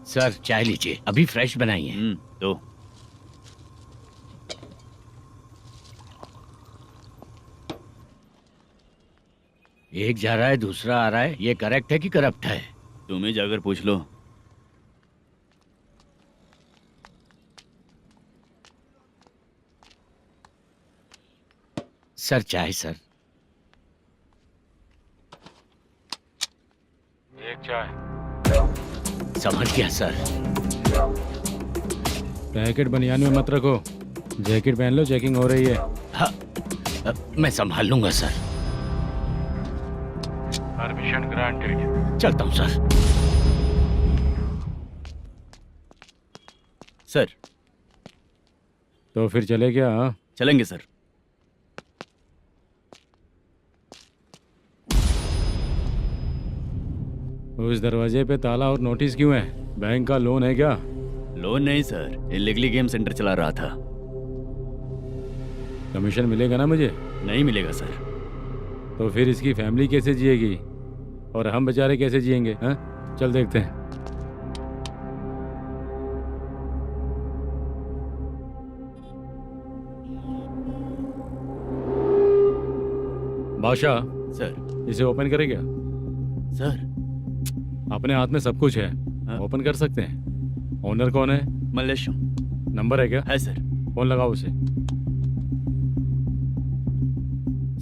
सर चाय लीजिए, अभी फ्रेश बनाई है। तो एक जा रहा है दूसरा आ रहा है, ये करेक्ट है कि करप्ट है? तुम्हें जाकर पूछ लो। सर चाय सर। एक चाय। समझ गया सर। पैकेट बनियान में मत रखो, जैकेट पहन लो, चेकिंग हो रही है। हाँ, मैं संभाल लूंगा सर। Permission granted. चलता हूँ सर। सर तो फिर चले क्या? हाँ? चलेंगे सर। उस दरवाजे पे ताला और नोटिस क्यों है? बैंक का लोन है क्या? लोन नहीं सर, इलीगली गेम सेंटर चला रहा था। कमीशन मिलेगा ना मुझे? नहीं मिलेगा सर। तो फिर इसकी फैमिली कैसे जिएगी और हम बेचारे कैसे जिएंगे? हाँ, चल देखते हैं। बादशाह सर। इसे ओपन करे क्या? सर अपने हाथ में सब कुछ है, ओपन कर सकते हैं। ओनर कौन है? मल्लेशम। नंबर है क्या? है सर। फोन लगाओ उसे।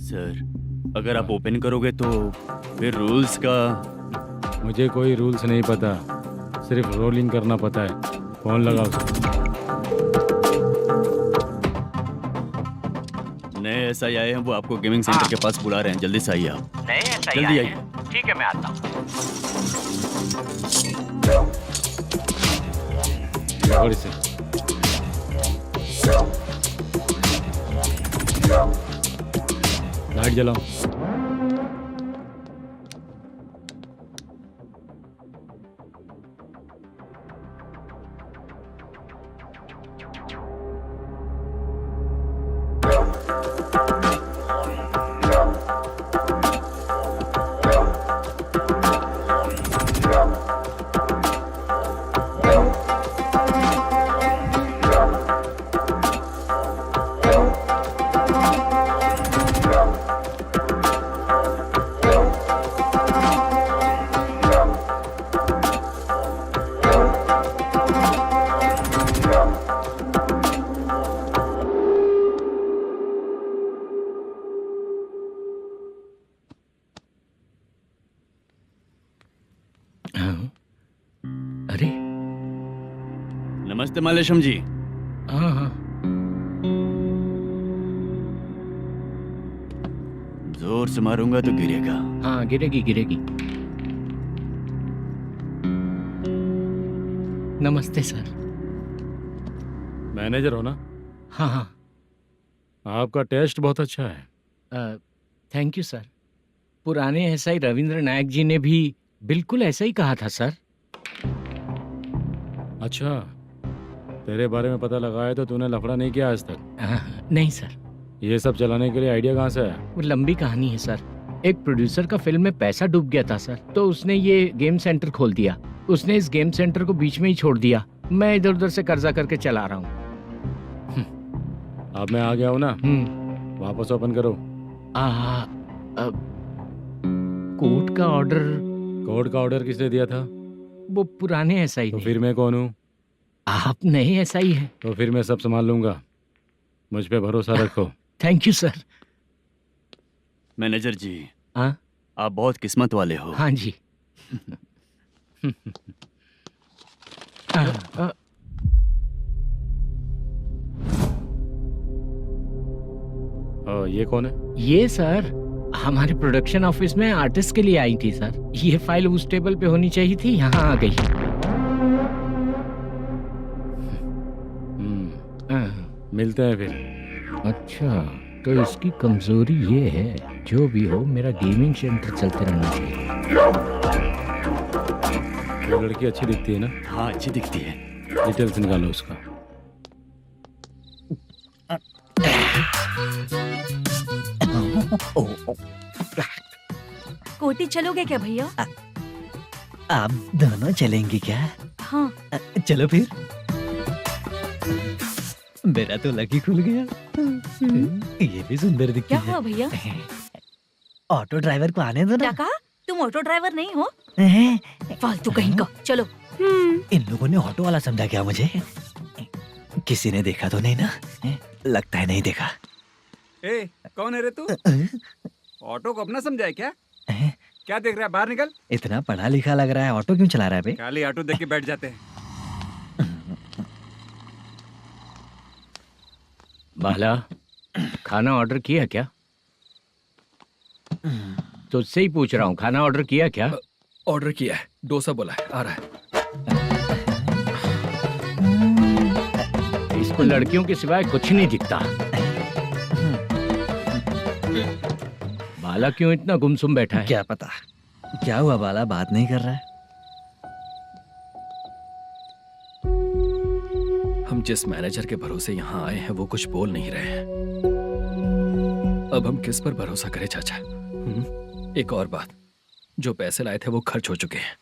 सर अगर आप ओपन करोगे तो फिर रूल्स का। मुझे कोई रूल्स नहीं पता, सिर्फ रोलिंग करना पता है। फोन लगाओ उसे। नए एसआई आए हैं, वो आपको गेमिंग सेंटर के पास बुला रहे हैं। जल्दी से आइए आप। नए एसआई जल्दी आए आइए। हैं। ठीक है मैं आता हूँ। और इसे लाइट जलाओ। अरे नमस्ते मल्लेशम जी। हाँ हाँ। जोर से मारूंगा तो गिरेगा। हाँ गिरेगी गिरेगी। नमस्ते सर। मैनेजर हो ना? हाँ हाँ। आपका टेस्ट बहुत अच्छा है। Thank you sir. पुराने एसआई रविंद्र नायक जी ने भी बिल्कुल ऐसा ही कहा था सर। अच्छा, तेरे बारे में पता लगा है तो तूने लफड़ा नहीं किया आज तक? नहीं सर। ये सब चलाने के लिए आइडिया कहाँ से है? वो लंबी कहानी है सर। एक प्रोड्यूसर का फिल्म में पैसा डूब गया था सर, तो उसने ये गेम सेंटर खोल दिया। उसने इस गेम सेंटर को बीच में ही छोड़ दिया। मैं इधर उधर से कर्जा करके चला रहा हूँ। अब मैं आ गया हूँ ना, वापस ओपन करो। कोर्ट का ऑर्डर। कोर्ट का ऑर्डर किसने दिया था? वो पुराने एसआई तो ने। फिर मैं कौन हूँ? आप नए एसआई हैं। तो फिर मैं सब संभाल लूंगा, मुझ पे भरोसा रखो। Thank you sir. मैनेजर जी, हाँ आप बहुत किस्मत वाले हो। हाँ जी। ये कौन है? ये सर हमारे प्रोडक्शन ऑफिस में आर्टिस्ट के लिए आई थी सर। ये फाइल उस टेबल पे होनी चाहिए थी, यहाँ आ गई। मिलते हैं फिर। अच्छा, तो इसकी कमजोरी ये है, जो भी हो मेरा गेमिंग सेंटर चलते रहना चाहिए। वो लड़की अच्छी दिखती है ना? हाँ अच्छी दिखती है। डिटेल्स निकालो उसका। कोटी चलोगे क्या भैया? आप दोनों चलेंगे क्या? हाँ। चलो फिर। मेरा तो लकी खुल गया। ये भी सुंदर दिखती क्या है। हुआ भैया? ऑटो ड्राइवर को आने दो क्या ना। कहा? तुम ऑटो ड्राइवर नहीं हो? फालतू कहीं का। चलो। इन लोगों ने ऑटो वाला समझा क्या मुझे? किसी ने देखा तो नहीं ना? लगता है नहीं देखा। ए, कौन है रे तू? ऑटो को अपना समझा है क्या? क्या देख रहा है? बाहर निकल। इतना पढ़ा लिखा लग रहा है, ऑटो क्यों चला रहा है बे? खाली ऑटो देख के बैठ जाते हैं। बाला, खाना ऑर्डर किया क्या? तुझसे ही पूछ रहा हूँ, खाना ऑर्डर किया क्या? ऑर्डर किया है, डोसा बोला है, आ रहा है। इसको लड़कियों के सिवाय कुछ नहीं दिखता। बाला क्यों इतना गुमसुम बैठा है? क्या पता क्या हुआ, बाला बात नहीं कर रहा है। हम जिस मैनेजर के भरोसे यहाँ आए हैं वो कुछ बोल नहीं रहे हैं। अब हम किस पर भरोसा करें चाचा? एक और बात, जो पैसे लाए थे वो खर्च हो चुके हैं।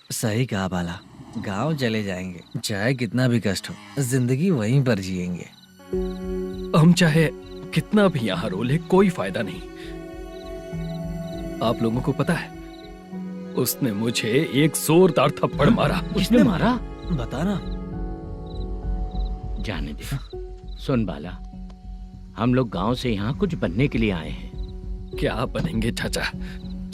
सही कहा बाला, गांव चले जाएंगे, चाहे कितना भी कष्ट हो, जिंदगी वहीं पर जिएंगे। हम चाहे कितना भी यहाँ रो ले, कोई फायदा नहीं। आप लोगों को पता है, उसने मुझे एक जोरदार थप्पड़ मारा। उसने मारा? बता ना। जाने दे। सुन बाला, हम लोग गांव से यहाँ कुछ बनने के लिए आए हैं। क्या बनेंगे चाचा?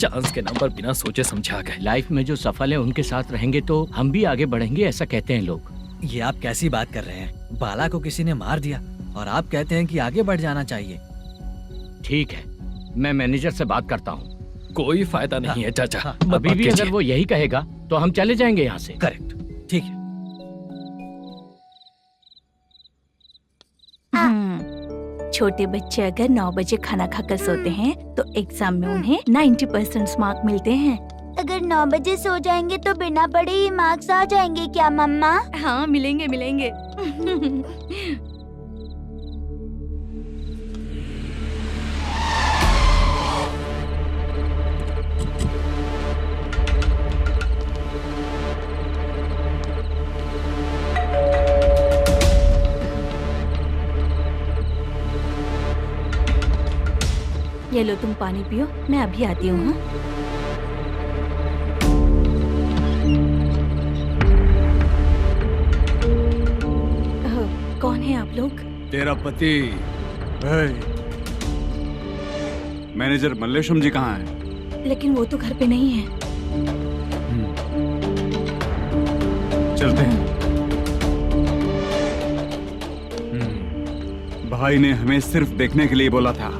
चांस के नाम पर बिना सोचे समझे आ गए। लाइफ में जो सफल है उनके साथ रहेंगे तो हम भी आगे बढ़ेंगे, ऐसा कहते हैं लोग। ये आप कैसी बात कर रहे हैं? बाला को किसी ने मार दिया और आप कहते हैं कि आगे बढ़ जाना चाहिए। ठीक है, मैं मैनेजर से बात करता हूँ। कोई फायदा नहीं है चाचा। अभी भी अगर वो यही कहेगा तो हम चले जाएंगे यहाँ से। करेक्ट, ठीक है। छोटे बच्चे अगर 9 बजे खाना खाकर सोते हैं तो एग्जाम में उन्हें 90% मार्क मिलते हैं। अगर 9 बजे सो जाएंगे तो बिना पढ़े ही मार्क्स आ जाएंगे क्या मम्मा? हाँ, मिलेंगे मिलेंगे। ये लो, तुम पानी पियो, मैं अभी आती हूँ। हाँ? कौन है आप लोग? तेरा पति। मैनेजर मल्लेशम जी कहाँ हैं? लेकिन वो तो घर पे नहीं है। चलते हैं। भाई ने हमें सिर्फ देखने के लिए बोला था।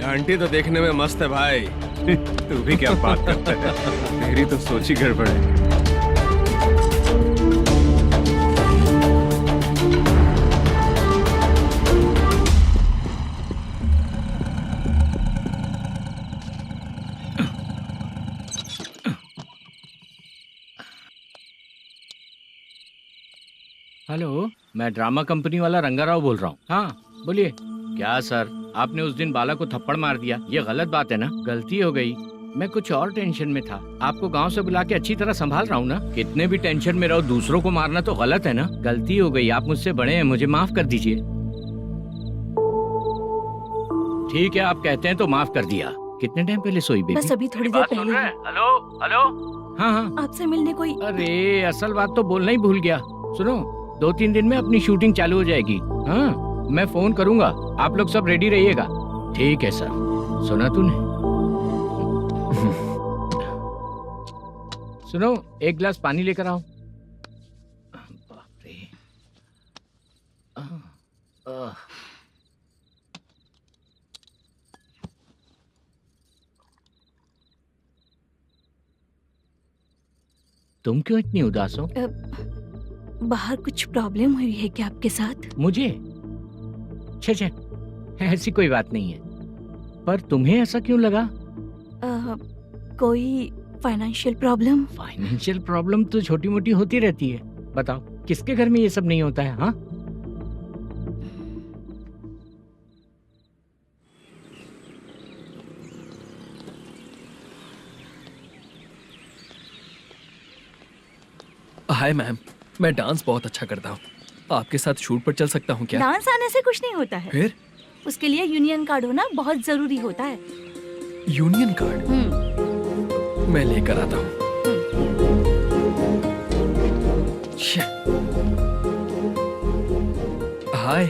आंटी तो देखने में मस्त है भाई। तू भी क्या बात करता है? तेरी तो सोच ही गड़बड़ है। हेलो, मैं ड्रामा कंपनी वाला रंगाराव बोल रहा हूँ। हाँ बोलिए। क्या सर, आपने उस दिन बाला को थप्पड़ मार दिया, ये गलत बात है ना? गलती हो गई, मैं कुछ और टेंशन में था। आपको गांव से बुला के अच्छी तरह संभाल रहा हूँ ना। कितने भी टेंशन में रहो, दूसरों को मारना तो गलत है ना। गलती हो गई, आप मुझसे बड़े हैं, मुझे माफ कर दीजिए। ठीक है, आप कहते हैं तो माफ कर दिया। कितने टाइम पहले सोई बेबी? बस अभी थोड़ी देर पहले। हेलो हेलो हाँ हाँ। आपसे मिलने कोई। अरे असल बात तो बोलना ही भूल गया। सुनो, 2-3 दिन में अपनी शूटिंग चालू हो जाएगी। हाँ, मैं फोन करूंगा, आप लोग सब रेडी रहिएगा। ठीक है सर। सुना तूने? सुनो, एक गिलास पानी लेकर आओ। बाप रे। तुम क्यों इतनी उदास हो? बाहर कुछ प्रॉब्लम हुई है क्या आपके साथ? मुझे? छे, ऐसी कोई बात नहीं है। पर तुम्हें ऐसा क्यों लगा? कोई फाइनेंशियल प्रॉब्लम? फाइनेंशियल प्रॉब्लम तो छोटी मोटी होती रहती है। बताओ, किसके घर में ये सब नहीं होता है? हाँ, हाय मैम, मैं डांस बहुत अच्छा करता हूँ। आपके साथ शूट पर चल सकता हूँ क्या? डांस आने से कुछ नहीं होता है। फिर? उसके लिए यूनियन कार्ड होना बहुत जरूरी होता है। Union card? मैं लेकर आता हूँ। हाय,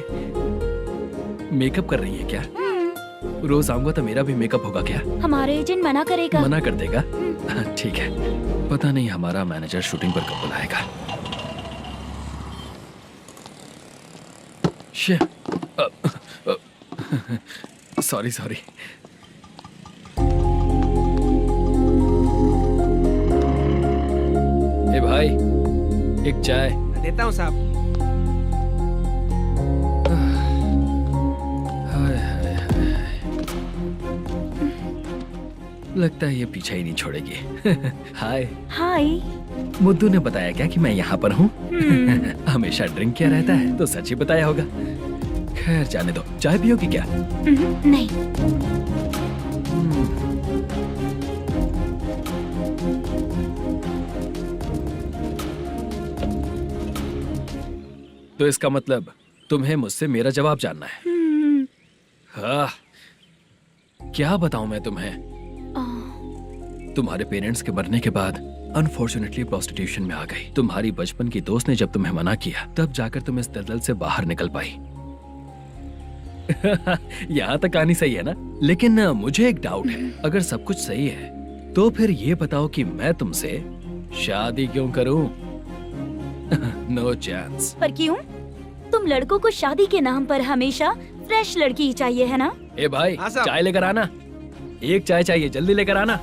मेकअप कर रही है क्या? रोज आऊंगा तो मेरा भी मेकअप होगा क्या? हमारे एजेंट मना करेगा। मना कर देगा? ठीक है, पता नहीं हमारा मैनेजर शूटिंग पर कब बुलाएगा। सॉरी। ए भाई, एक चाय। देता हूँ साहब। लगता है ये पीछा ही नहीं छोड़ेगी। हाय। हाय। मुद्दू ने बताया क्या कि मैं यहाँ पर हूँ? हमेशा ड्रिंक किया रहता है तो सच ही बताया होगा। खैर जाने दो, चाय पियोगी क्या? नहीं। तो इसका मतलब तुम्हें मुझसे मेरा जवाब जानना है? हाँ, क्या बताऊं मैं तुम्हें? तुम्हारे पेरेंट्स के मरने के बाद अनफॉर्चुनेटली प्रोस्टिट्यूशन में आ गई। तुम्हारी बचपन की दोस्त ने जब तुम्हें मना किया, तब जाकर तुम इस दलदल से बाहर निकल पाई। यहाँ तक कहानी सही है ना? लेकिन मुझे एक डाउट है। अगर सब कुछ सही है तो फिर ये बताओ कि मैं तुमसे शादी क्यों करूं? No chance. पर क्यों? तुम लड़कों को शादी के नाम पर हमेशा फ्रेश लड़की ही चाहिए, है ना? ए भाई, चाय लेकर आना। एक चाय चाहिए, जल्दी लेकर आना।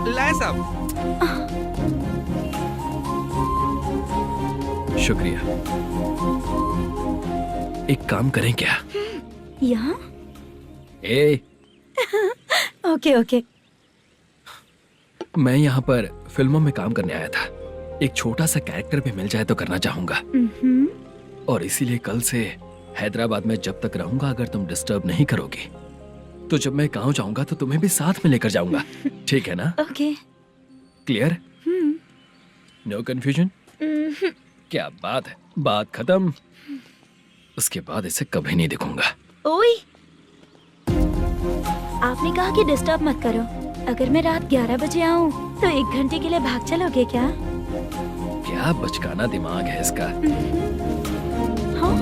लाए साहब। शुक्रिया। एक काम करें क्या? यहाँ? ओके। मैं यहाँ पर फिल्मों में काम करने आया था। एक छोटा सा कैरेक्टर भी मिल जाए तो करना चाहूंगा। और इसीलिए कल से हैदराबाद में जब तक रहूंगा, अगर तुम डिस्टर्ब नहीं करोगी तो जब मैं गांव जाऊंगा तो तुम्हें भी साथ में लेकर जाऊंगा। ठीक है ना? ओके। क्लियर? No confusion? क्या बात है, बात खत्म। उसके बाद इसे कभी नहीं दिखूंगा। ओए, आपने कहा कि डिस्टर्ब मत करो। अगर मैं रात 11 बजे आऊं तो 1 घंटे के लिए भाग चलोगे क्या? क्या बचकाना दिमाग है इसका। हाँ?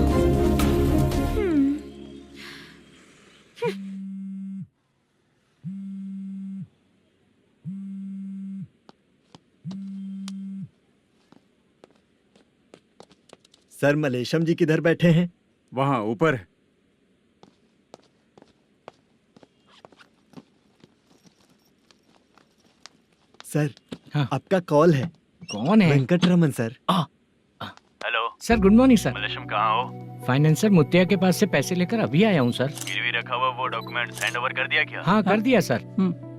सर, मलेशम जी किधर बैठे हैं? वहाँ ऊपर है। सर, हाँ। आपका कॉल है। कौन है? Venkataraman sir. Hello sir, good morning sir. Malesham कहाँ हो? फाइनेंसर मुत्तिया के पास से पैसे लेकर अभी आया हूँ सर। गिरवी रखा हुआ वो डॉक्यूमेंट हैंड ओवर कर दिया क्या? हाँ, कर दिया सर।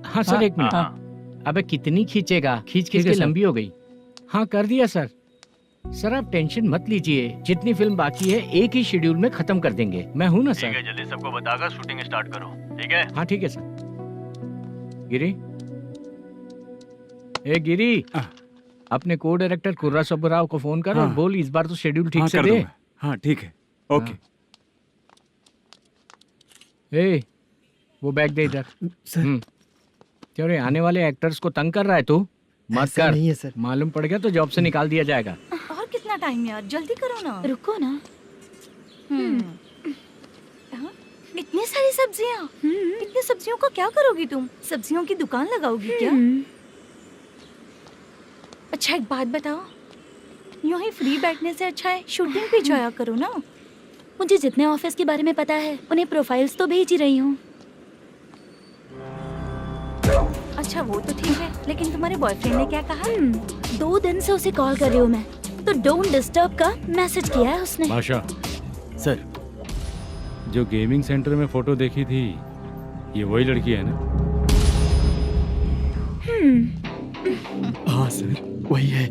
हाँ सर, 1 मिनट। अबे कितनी खींचेगा, खींच के लंबी हो गई। हाँ, कर दिया सर। सर आप टेंशन मत लीजिए, जितनी फिल्म बाकी है एक ही शेड्यूल में खत्म कर देंगे। मैं हूँ ना सर। ठीक है, जल्दी सबको बताकर शूटिंग स्टार्ट करो। ठीक है? हाँ ठीक है सर। गिरी, ए गिरी, अपने को डायरेक्टर कुर्रा सुब्बराव को फोन कर और बोल इस बार तो शेड्यूल ठीक से दे। हाँ ठीक है, ओके। ए, वो बैग दे इधर। सर। क्यों रे, आने वाले एक्टर्स को तंग कर रहा है तू? मत ऐसा कर। नहीं है सर। मालूम पड़ गया तो जॉब से निकाल दिया जाएगा। और कितना टाइम यार, जल्दी करो ना। रुको ना। हाँ? इतनी सारी सब्जियाँ, इतनी सब्जियों का क्या करोगी तुम? सब्जियों की दुकान लगाओगी क्या? अच्छा एक बात बताओ, यूं ही फ्री बैठने से अच्छा है शूटिंग भी जाया करो ना। मुझे जितने ऑफिस के बारे में पता है उन्हें प्रोफाइल्स तो भेज ही रही हूँ। अच्छा वो तो ठीक है, लेकिन तुम्हारे बॉयफ्रेंड ने क्या कहा? 2 दिन से उसे कॉल कर रही हूँ मैं, तो डोंट डिस्टर्ब का मैसेज किया है उसने। बादशाह, सर जो गेमिंग सेंटर में फोटो देखी थी, ये वही लड़की है ना? हाँ सर, वही है।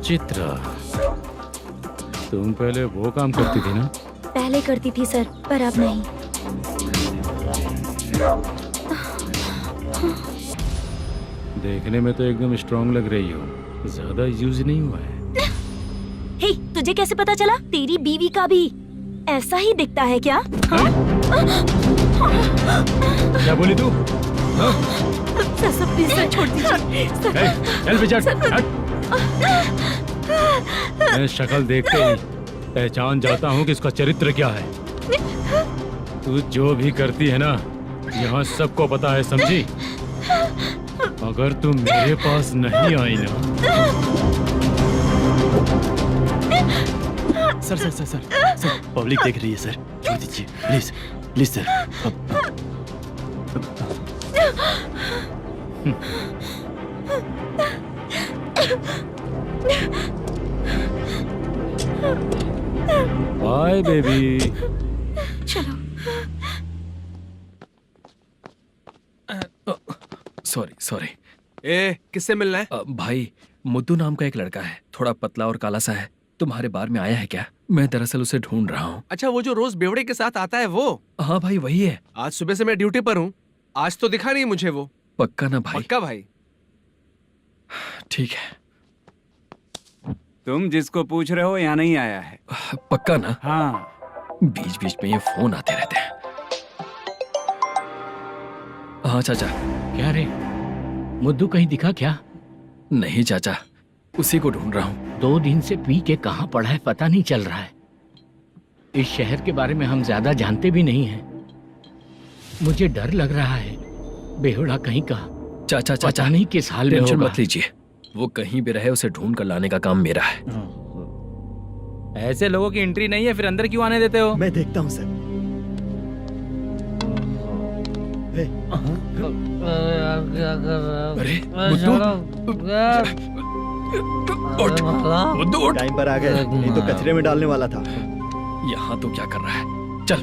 चित्रा, तुम पहले वो काम करती थी ना? पहले करती थी सर, पर अब नहीं। देखने में तो एकदम स्ट्रांग लग रही हो, ज्यादा यूज नहीं हुआ है। हे, तुझे कैसे पता चला? तेरी बीवी का भी ऐसा ही दिखता है क्या? क्या बोली तू? सर प्लीज सर छोड़ दीजिए। चल विजय, हट। मैं शक्ल देखते ही पहचान जाता हूँ कि इसका चरित्र क्या है। तू जो भी करती है ना, यहाँ सबको पता है, समझी? अगर तू मेरे पास नहीं आई ना। Sir sir sir sir sir public देख रही है सर, छोड़ दीजिए please please sir. Bye baby. चलो। Sorry sorry. ए, किससे मिलना है? भाई, मुद्दू नाम का एक लड़का है, थोड़ा पतला और काला सा है। तुम्हारे बार में आया है क्या? मैं दरअसल उसे ढूंढ रहा हूँ। अच्छा, वो जो रोज बेवड़े के साथ आता है वो? हाँ भाई, वही है। आज सुबह से मैं ड्यूटी पर हूँ, आज तो दिखा नहीं मुझे वो। पक्का ना भाई? पक्का भाई। ठीक है। तुम जिसको पूछ रहे हो यहाँ नहीं आया है? पक्का ना? हाँ। बीच बीच में ये फोन आते रहते हैं। हाँ चाचा। क्या रे, मुद्दू कहीं दिखा क्या? नहीं चाचा, उसी को ढूंढ रहा हूँ। 2 दिन से पी के कहाँ पड़ा है पता नहीं चल रहा है। इस शहर के बारे में हम ज्यादा जानते भी नहीं हैं। मुझे डर लग रहा है, बेहुड़ा कहीं का। चाचा चाचा, पता नहीं किस हाल में टेंशन होगा। मत लीजिए, वो कहीं भी रहे उसे ढूंढ कर लाने का काम मेरा है। ऐसे लोगों की एंट्री नहीं है, फिर अंदर क्यों आने देते हो? मैं देखता हूँ सर। क्या कर रहा है? अरे मुद्दू, टाइम पर आ गए, नहीं तो कचरे में डालने वाला था। यहाँ तो क्या कर रहा है? चल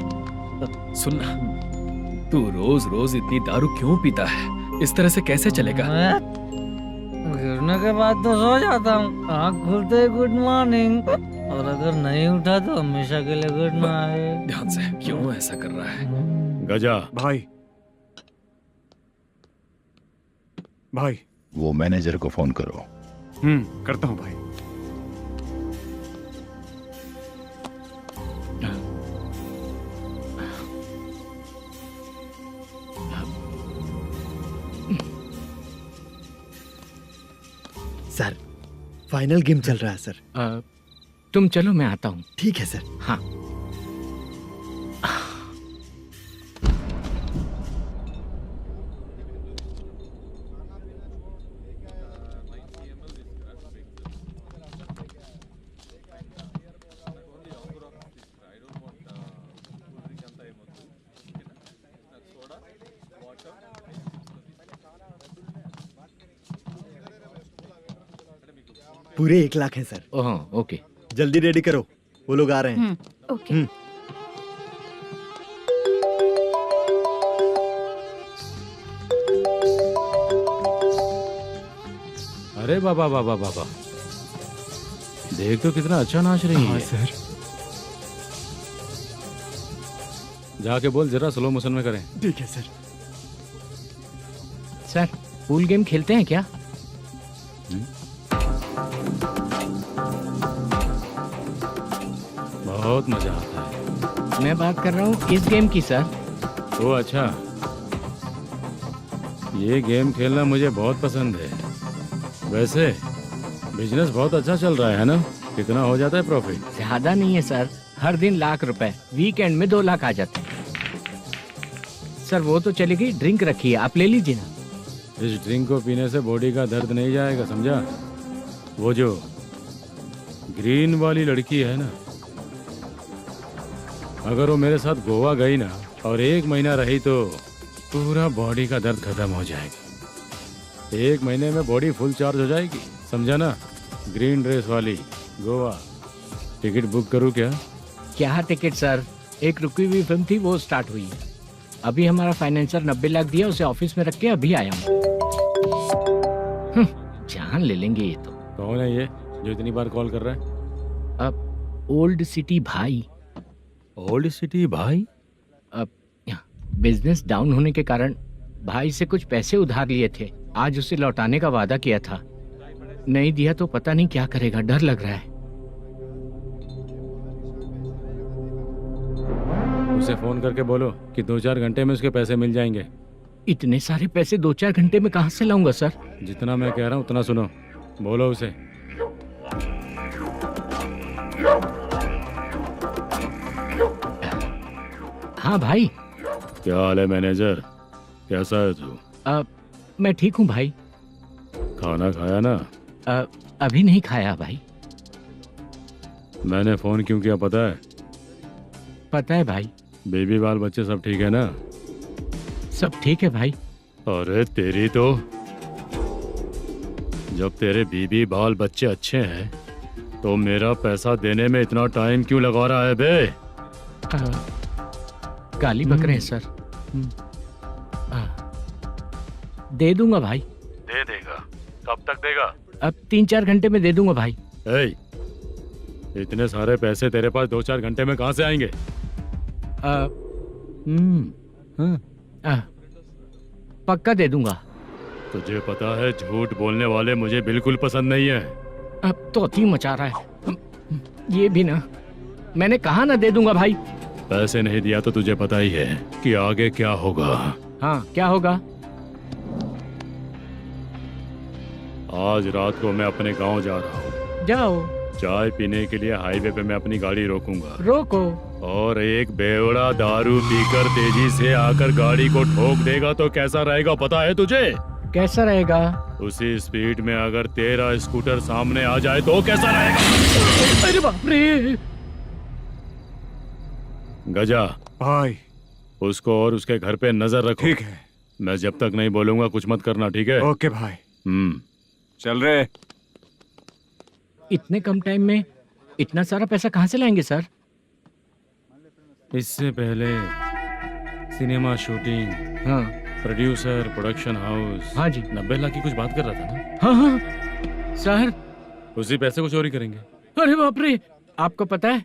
सुनना, तू रोज रोज इतनी दारू क्यों पीता है? इस तरह से कैसे चलेगा? गिरने के बाद तो सो जाता हूँ, आँख खुलते ही गुड मॉर्निंग, और अगर नहीं उठा तो हमेशा के लिए गुड नाइट। ध्यान से, क्यों ऐसा कर रहा है? गजा भाई, भाई वो मैनेजर को फोन करो। करता हूँ भाई। सर, फाइनल गेम चल रहा है सर। तुम चलो, मैं आता हूँ। ठीक है सर। हाँ। पूरे 1 लाख हैं सर। ओह, ओके। जल्दी रेडी करो, वो लोग आ रहे हैं। ओके। अरे बाबा बाबा बाबा, देख तो कितना अच्छा नाच रही है। सर। जाके बोल जरा स्लो मोशन में करें। ठीक है सर। सर, पूल गेम खेलते हैं क्या? बहुत मजा आता है। मैं बात कर रहा हूँ इस गेम की सर। ओ अच्छा, ये गेम खेलना मुझे बहुत पसंद है। वैसे बिजनेस बहुत अच्छा चल रहा है ना? कितना हो जाता है प्रॉफिट? ज्यादा नहीं है सर, हर दिन लाख रुपए, वीकेंड में 2 लाख आ जाते हैं। सर वो तो चलेगी, ड्रिंक रखी है, आप ले लीजिए ना। इस ड्रिंक को पीने से बॉडी का दर्द नहीं जाएगा, समझा? वो जो ग्रीन वाली लड़की है ना, अगर वो मेरे साथ गोवा गई ना और 1 महीना रही तो पूरा बॉडी का दर्द खत्म हो जाएगा। 1 महीने में बॉडी फुल चार्ज हो जाएगी, समझा ना? ग्रीन ड्रेस वाली, गोवा। टिकट बुक करूँ क्या? क्या टिकट सर, एक रुकी हुई फिल्म थी वो स्टार्ट हुई है। अभी हमारा फाइनेंसर 90 लाख दिया, उसे ऑफिस में रख के अभी आया हूँ। जान ले लेंगे ये तो। कौन है ये जो इतनी बार कॉल कर रहा है? अब ओल्ड सिटी भाई। ओल्ड सिटी भाई? अब बिजनेस डाउन होने के कारण भाई से कुछ पैसे उधार लिए थे, आज उसे लौटाने का वादा किया था। नहीं दिया तो पता नहीं क्या करेगा, डर लग रहा है। उसे फोन करके बोलो कि 2-4 घंटे में उसके पैसे मिल जाएंगे। इतने सारे पैसे 2-4 घंटे में कहाँ से लाऊंगा सर? जितना मैं कह रहा हूँ उतना सुनो, बोलो उसे। हाँ भाई। क्या हाल है मैनेजर, कैसा है तू? मैं ठीक हूँ भाई। खाना खाया ना? अभी नहीं खाया भाई। मैंने फोन क्यों किया पता है? पता है भाई। बेबी बाल बच्चे सब ठीक है ना? सब ठीक है भाई। अरे तेरी तो, जब तेरे बीबी बाल बच्चे अच्छे हैं तो मेरा पैसा देने में इतना टाइम क्यों लगा रहा है बे? गाली बक रहे हैं सर। दे दूंगा भाई। दे देगा? कब तक देगा? अब 3-4 घंटे में दे दूंगा भाई। इतने सारे पैसे तेरे पास 2-4 घंटे में कहाँ से आएंगे? पक्का दे दूंगा। तुझे पता है झूठ बोलने वाले मुझे बिल्कुल पसंद नहीं है। अब तो अति मचा रहा है ये भी ना। मैंने कहा ना दे दूंगा भाई। पैसे नहीं दिया तो तुझे पता ही है कि आगे क्या होगा। हाँ क्या होगा? आज रात को मैं अपने गांव जा रहा हूँ। जाओ। चाय पीने के लिए हाईवे पे मैं अपनी गाड़ी रोकूंगा। रोको। और एक बेवड़ा दारू पीकर तेजी से आकर गाड़ी को ठोक देगा तो कैसा रहेगा पता है तुझे? कैसा रहेगा? उसी स्पीड में अगर तेरा स्कूटर सामने आ जाए तो कैसा रहेगा? अरे बाप रे। गजा भाई, उसको और उसके घर पे नजर रखो। ठीक है। मैं जब तक नहीं बोलूंगा कुछ मत करना, ठीक है? ओके भाई। चल रहे। इतने कम टाइम में इतना सारा पैसा कहाँ से लाएंगे सर? इससे पहले सिनेमा शूटिंग, हाँ, प्रोड्यूसर, प्रोडक्शन हाउस। हाँ जी। 90 लाख की कुछ बात कर रहा था ना? हाँ हाँ सर। उसी पैसे को चोरी करेंगे। अरे बाप रे, आपको पता है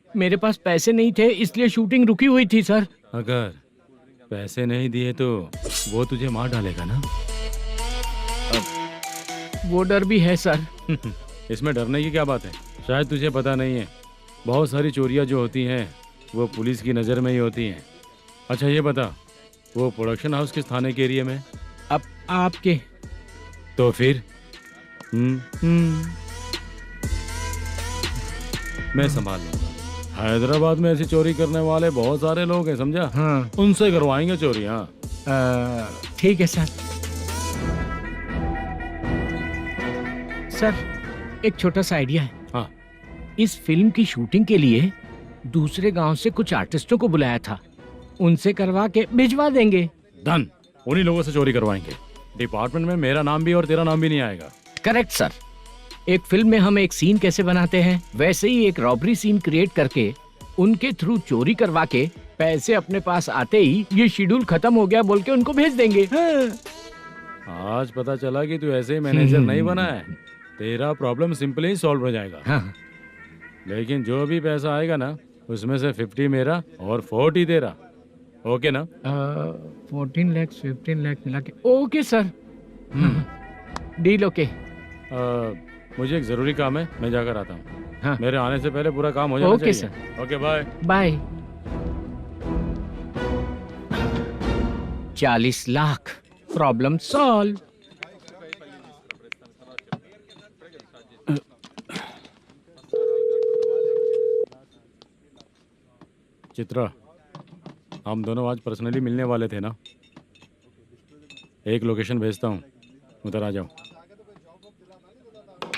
मेरे पास पैसे नहीं थे इसलिए शूटिंग रुकी हुई थी सर। अगर पैसे नहीं दिए तो वो तुझे मार डालेगा ना? वो डर भी है सर। इसमें डरने की क्या बात है? शायद तुझे पता नहीं है, बहुत सारी चोरियां जो होती हैं वो पुलिस की नज़र में ही होती हैं। अच्छा ये बता, वो प्रोडक्शन हाउस किस थाने के एरिया में? अब आपके। तो फिर मैं संभाल लूंगा। हैदराबाद में ऐसी चोरी करने वाले बहुत सारे लोग हैं, समझा? हाँ। उनसे करवाएंगे चोरी। हाँ ठीक है सर। सर एक छोटा सा आइडिया है। हाँ। इस फिल्म की शूटिंग के लिए दूसरे गांव से कुछ आर्टिस्टों को बुलाया था, उनसे करवा के भिजवा देंगे। डन, उन्हीं लोगों से चोरी करवाएंगे। डिपार्टमेंट में मेरा नाम भी और तेरा नाम भी नहीं आएगा। Correct sir. एक फिल्म में हम एक सीन कैसे बनाते हैं वैसे ही एक रॉबरी सीन क्रिएट करके उनके थ्रू चोरी करवा के पैसे अपने पास आते ही ये शेड्यूल खत्म हो गया बोल के उनको भेज देंगे। आज पता चला कि तू ऐसे ही मैनेजर नहीं बना है। तेरा प्रॉब्लम सिंपली ही सॉल्व हो जाएगा। हाँ। लेकिन जो भी पैसा आएगा ना उसमें से 50 मेरा और 40 तेरा। ओके ना? 14 लाख 15 लाख मिला के। Okay sir. Deal okay. मुझे एक जरूरी काम है, मैं जाकर आता हूँ। हाँ। मेरे आने से पहले पूरा काम हो जाना ओके चाहिए। Okay bye. Bye. 40 lakh, problem solve. Chitra, हम दोनों आज पर्सनली मिलने वाले थे ना? एक लोकेशन भेजता हूँ, उधर आ जाओ।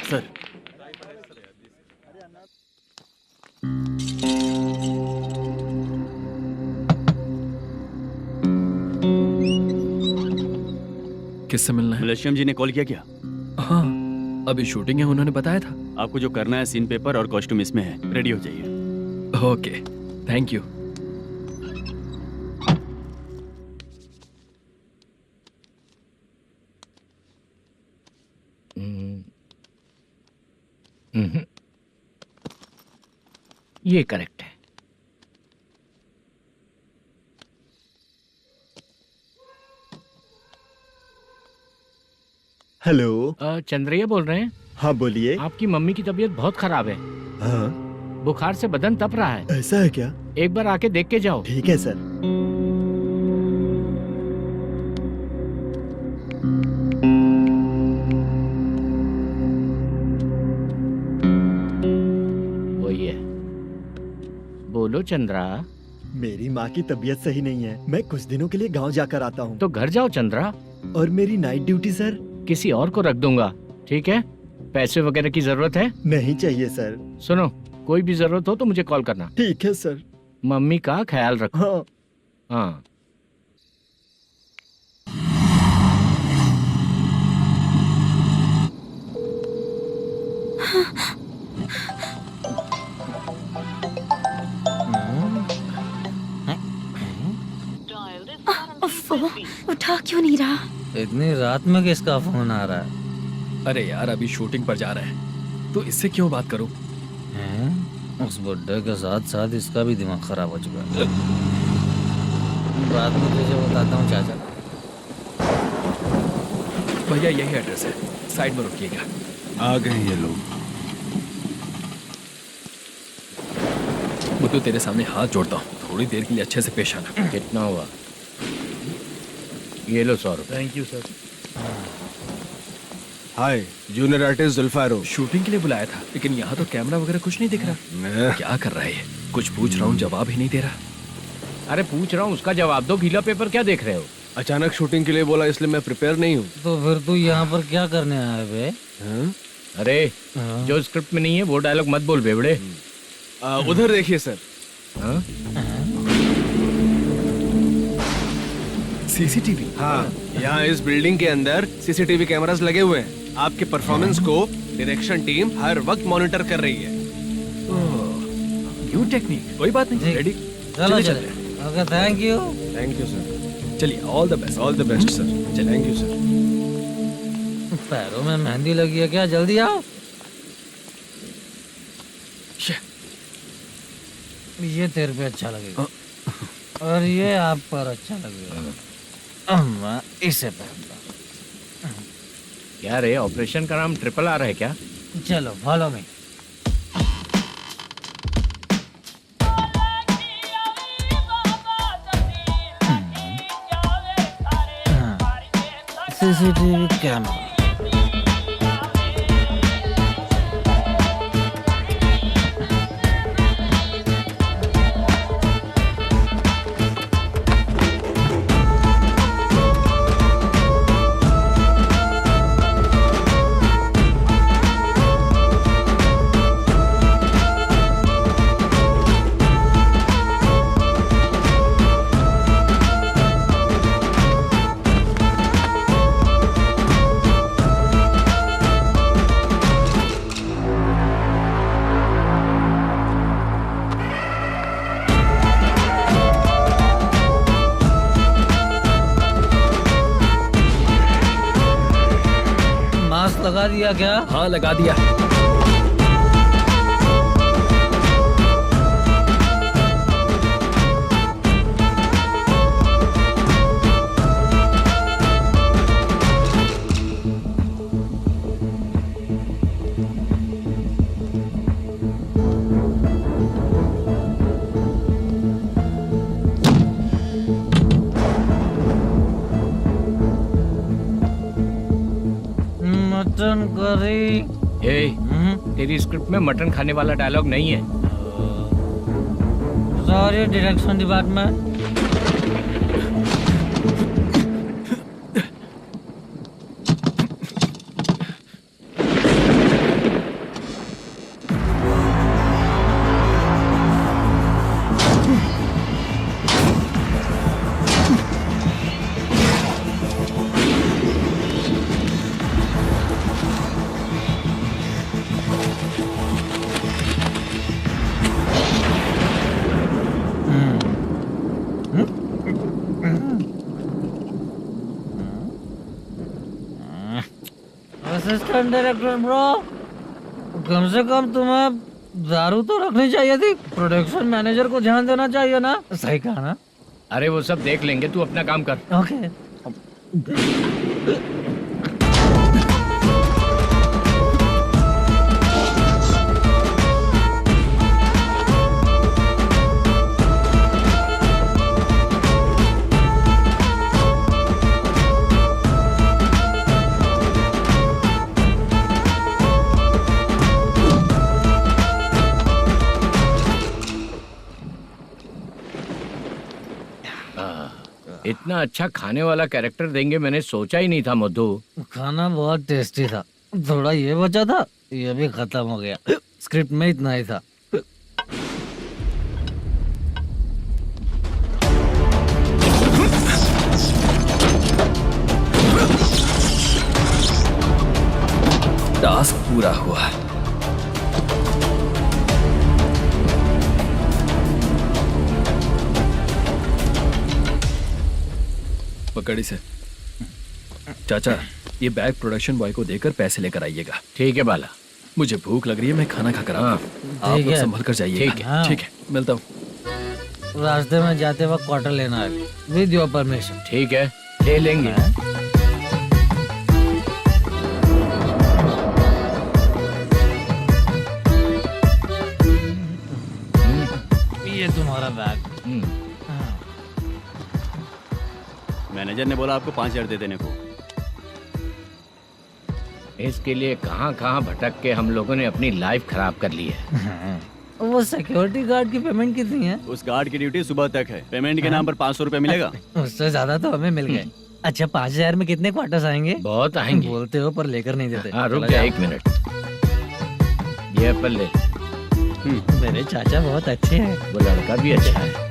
सर, किससे मिलना है? मलेशियम जी ने कॉल किया क्या? हाँ, अभी शूटिंग है, उन्होंने बताया था। आपको जो करना है, सीन पेपर और कॉस्ट्यूम इसमें है, रेडी हो जाइए। Okay, thank you. ये करेक्ट है। हेलो। चंद्रैया बोल रहे हैं? हाँ बोलिए। आपकी मम्मी की तबीयत बहुत खराब है। हाँ। बुखार से बदन तप रहा है। ऐसा है क्या? एक बार आके देख के जाओ। ठीक है सर। वही है। बोलो चंद्रा। मेरी माँ की तबीयत सही नहीं है, मैं कुछ दिनों के लिए गांव जाकर आता हूँ। तो घर जाओ चंद्रा। और मेरी नाइट ड्यूटी सर? किसी और को रख दूंगा, ठीक है? पैसे वगैरह की जरूरत है? नहीं चाहिए सर। सुनो, कोई भी जरूरत हो तो मुझे कॉल करना। ठीक है सर। मम्मी का ख्याल रखो। हाँ। हाँ। उठा क्यों नहीं रहा? इतनी रात में किसका फोन आ रहा है? अरे यार, अभी शूटिंग पर जा रहे हैं, तो इससे क्यों बात करूं? उस बुड्ढे के साथ साथ इसका भी दिमाग खराब हो चुका है। रात में तुझे बताता हूँ चाचा। भैया यही एड्रेस है, साइड में रुकिएगा। आ गए ये लोग। मुझे तेरे सामने हाथ जोड़ता हूँ, थोड़ी देर के लिए अच्छे से पेश आना। कितना हुआ? ये लो 100 रुपए। Thank you sir. Hi, junior artist जुल्फारो। शूटिंग के लिए बुलाया था, लेकिन यहाँ तो कैमरा वगैरह कुछ नहीं दिख रहा। क्या कर रहा है ये? कुछ पूछ रहा हूँ, जवाब ही नहीं दे रहा। अरे पूछ रहा हूँ, उसका जवाब दो। गीला पेपर क्या देख रहे हो? अचानक शूटिंग के लिए बोला, इसलिए मैं प्रिपेयर नहीं हूँ। तो फिर तू यहाँ पर क्या करने आया बे? अरे जो स्क्रिप्ट में नहीं है वो डायलॉग मत बोल बेवड़े। उधर देखिए सर। सीसीटीवी? हाँ, यहाँ इस बिल्डिंग के अंदर सीसीटीवी कैमरास लगे हुए हैं। आपके परफॉर्मेंस को डायरेक्शन टीम हर वक्त मॉनिटर कर रही है। न्यू टेक्निक, कोई बात नहीं। रेडी? चलो चले। Okay, thank you. Thank you sir. चलिए, all the best. All the best sir. चलिए, थैंक यू सर। पैरों में मेहंदी लगी है क्या? जल्दी आओ। ये तेरे पे अच्छा लगेगा और ये आप पर अच्छा लगेगा। मैं इसे पहनता। क्या रे, ऑपरेशन का नाम ट्रिपल आर है क्या? चलो follow me. CCTV camera. Mask लगा दिया क्या? हाँ, लगा दिया। सॉरी। तेरी स्क्रिप्ट में मटन खाने वाला डायलॉग नहीं है। Sorry direction department. Assistant director bro, कम से कम तुम्हें दारू तो रखनी चाहिए थी। प्रोडक्शन मैनेजर को ध्यान देना चाहिए ना। सही कहा ना? अरे वो सब देख लेंगे, तू अपना काम कर। ओके। इतना अच्छा खाने वाला कैरेक्टर देंगे मैंने सोचा ही नहीं था मधु। खाना बहुत टेस्टी था। थोड़ा ये बचा था, ये भी खत्म हो गया। स्क्रिप्ट में इतना ही था। टास्क पूरा हुआ। पकड़ी से चाचा, ये बैग प्रोडक्शन बॉय को देकर पैसे लेकर आइएगा। ठीक है बाला। मुझे भूख लग रही है, मैं खाना खाकर आता हूँ। आप ठीक लोग है। संभल कर जाइएगा। ठीक है। ठीक है, मिलता हूँ। रास्ते में जाते वक्त क्वार्टर लेना है, विद योर परमिशन। ठीक है, ले लेंगे। ये तुम्हारा बैग। मैनेजर ने बोला आपको 5,000 दे देने को। इसके लिए कहाँ कहाँ भटक के हम लोगों ने अपनी लाइफ खराब कर ली है। वो सिक्योरिटी गार्ड की पेमेंट कितनी है? उस गार्ड की ड्यूटी सुबह तक है। पेमेंट के नाम पर 500 रुपए मिलेगा। उससे ज्यादा तो हमें मिल गए। अच्छा 5,000 में कितने क्वार्टर्स आएंगे? बहुत आएंगे। बोलते हो पर लेकर नहीं देते। हाँ रुक चला जा जाओ। 1 मिनट। ये एप्पल ले। मेरे चाचा बहुत अच्छे हैं। वो लड़का भी अच्छा है।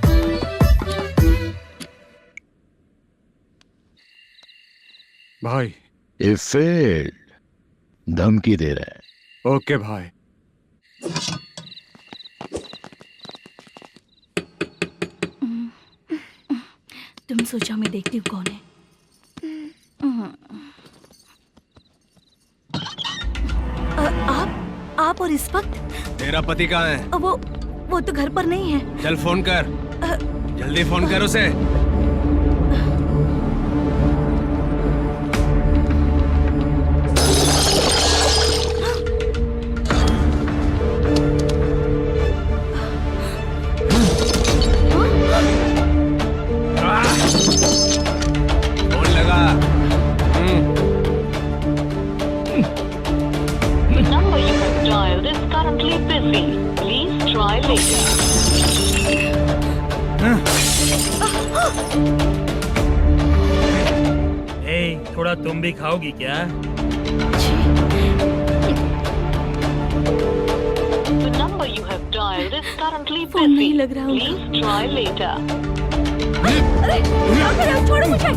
भाई ये फेल्ड, धमकी दे रहा है। ओके भाई। तुम सोचा मैं देखती हूँ कौन है। आप और इस वक्त तेरा पति कहाँ है? वो तो घर पर नहीं है। चल फोन कर, जल्दी फोन कर उसे। फोन लगा। number you have dialed is currently busy. Please try later. थोड़ा तुम भी खाओगी क्या? The number you have dialed is currently phone busy. नहीं लग रहा Please try later. अरे क्या कर रहे हो? छोड़ो मुझे,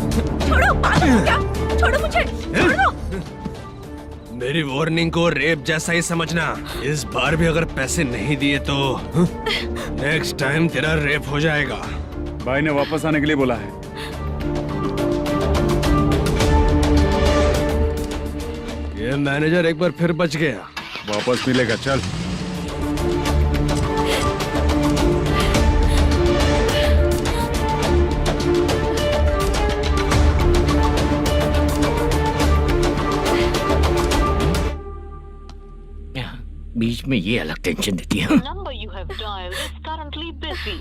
छोड़ो, पागल हो क्या? छोड़ो मुझे, छोड़ो। मेरी वार्निंग को रेप जैसा ही समझना। इस बार भी अगर पैसे नहीं दिए तो नेक्स्ट टाइम तेरा रेप हो जाएगा। भाई ने वापस आने के लिए बोला है। ये मैनेजर एक बार फिर बच गया। वापस मिलेगा, चल। बीच में ये अलग टेंशन देती है। The number you have dialed is currently busy.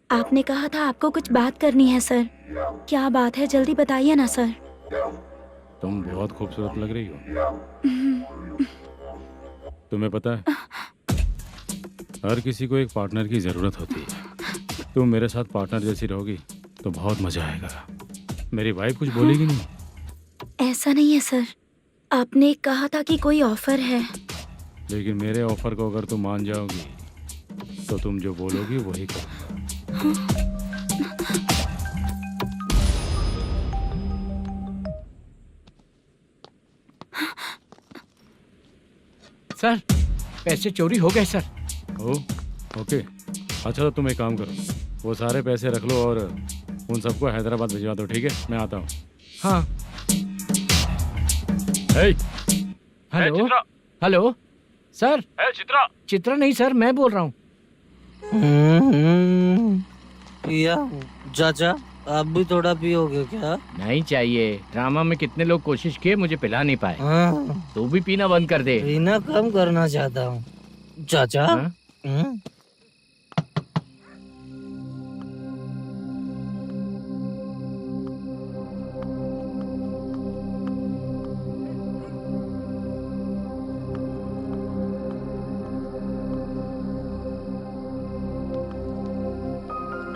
आपने कहा था आपको कुछ बात करनी है सर। क्या बात है, जल्दी बताइए ना सर। तुम बहुत खूबसूरत लग रही हो। तुम्हें पता है, हर किसी को एक पार्टनर की जरूरत होती है। तुम मेरे साथ पार्टनर जैसी रहोगी तो बहुत मजा आएगा। मेरी वाइफ कुछ बोलेगी नहीं? ऐसा नहीं है सर, आपने कहा था कि कोई ऑफर है। लेकिन मेरे ऑफर को अगर तुम मान जाओगी तो तुम जो बोलोगी वही करो। सर, पैसे चोरी हो गए सर। ओके, अच्छा तो तुम एक काम करो, वो सारे पैसे रख लो और उन सबको हैदराबाद भिजवा दो, ठीक है? मैं आता हूँ। हाँ। Hello hello sir. Chitra. Chitra नहीं सर, मैं बोल रहा हूँ। या चाचा, आप भी थोड़ा पियोगे क्या? नहीं चाहिए। ड्रामा में कितने लोग कोशिश किए, मुझे पिला नहीं पाए। तू भी पीना बंद कर दे। पीना कम करना चाहता हूँ चाचा।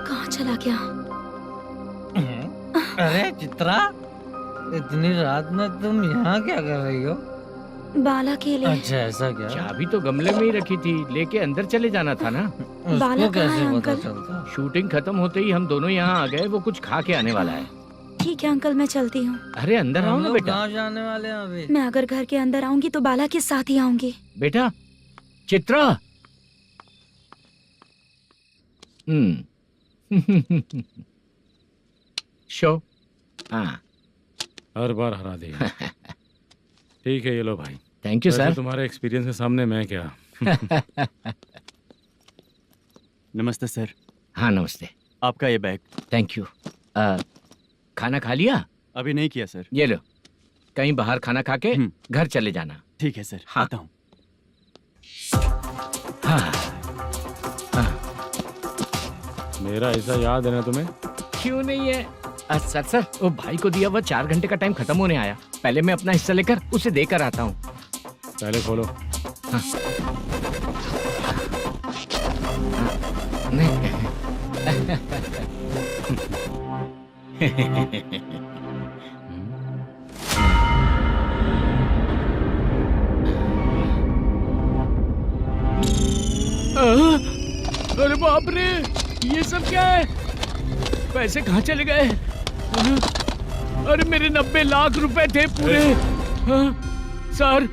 कहाँ चला गया? अरे चित्रा, इतनी रात में तुम यहाँ क्या कर रही हो? बाला के लिए। अच्छा ऐसा क्या? चाबी तो गमले में ही रखी थी, लेके अंदर चले जाना था ना। बाला उसको कहाँ कैसे है पता अंकल? चलता? शूटिंग खत्म होते ही हम दोनों यहाँ आ गए। वो कुछ खा के आने वाला है। ठीक है अंकल, मैं चलती हूँ। अरे अंदर आओ हम ना लोग बेटा। कहाँ जाने वाले हैं अभी? मैं अगर घर के अंदर आऊंगी तो बाला के साथ ही आऊंगी। बेटा चित्रा। शो। हाँ, हर बार हरा देगा। ठीक है, ये लो भाई। थैंक यू वैसे सर। तुम्हारे एक्सपीरियंस के सामने मैं क्या। नमस्ते सर। हाँ नमस्ते। आपका ये बैग। Thank you. खाना खा लिया? अभी नहीं किया सर। ये लो, कहीं बाहर खाना खा के घर चले जाना। ठीक है सर। हाँ। आता हूँ। हाँ। मेरा ऐसा याद है ना तुम्हें? क्यों नहीं है? सर वो भाई को दिया हुआ 4 घंटे का टाइम खत्म होने आया। पहले मैं अपना हिस्सा लेकर उसे देकर आता हूँ। पहले खोलो। हाँ। अरे बाप रे, ये सब क्या है? पैसे कहाँ चले गए? अरे मेरे 90 लाख रुपए थे पूरे। सर,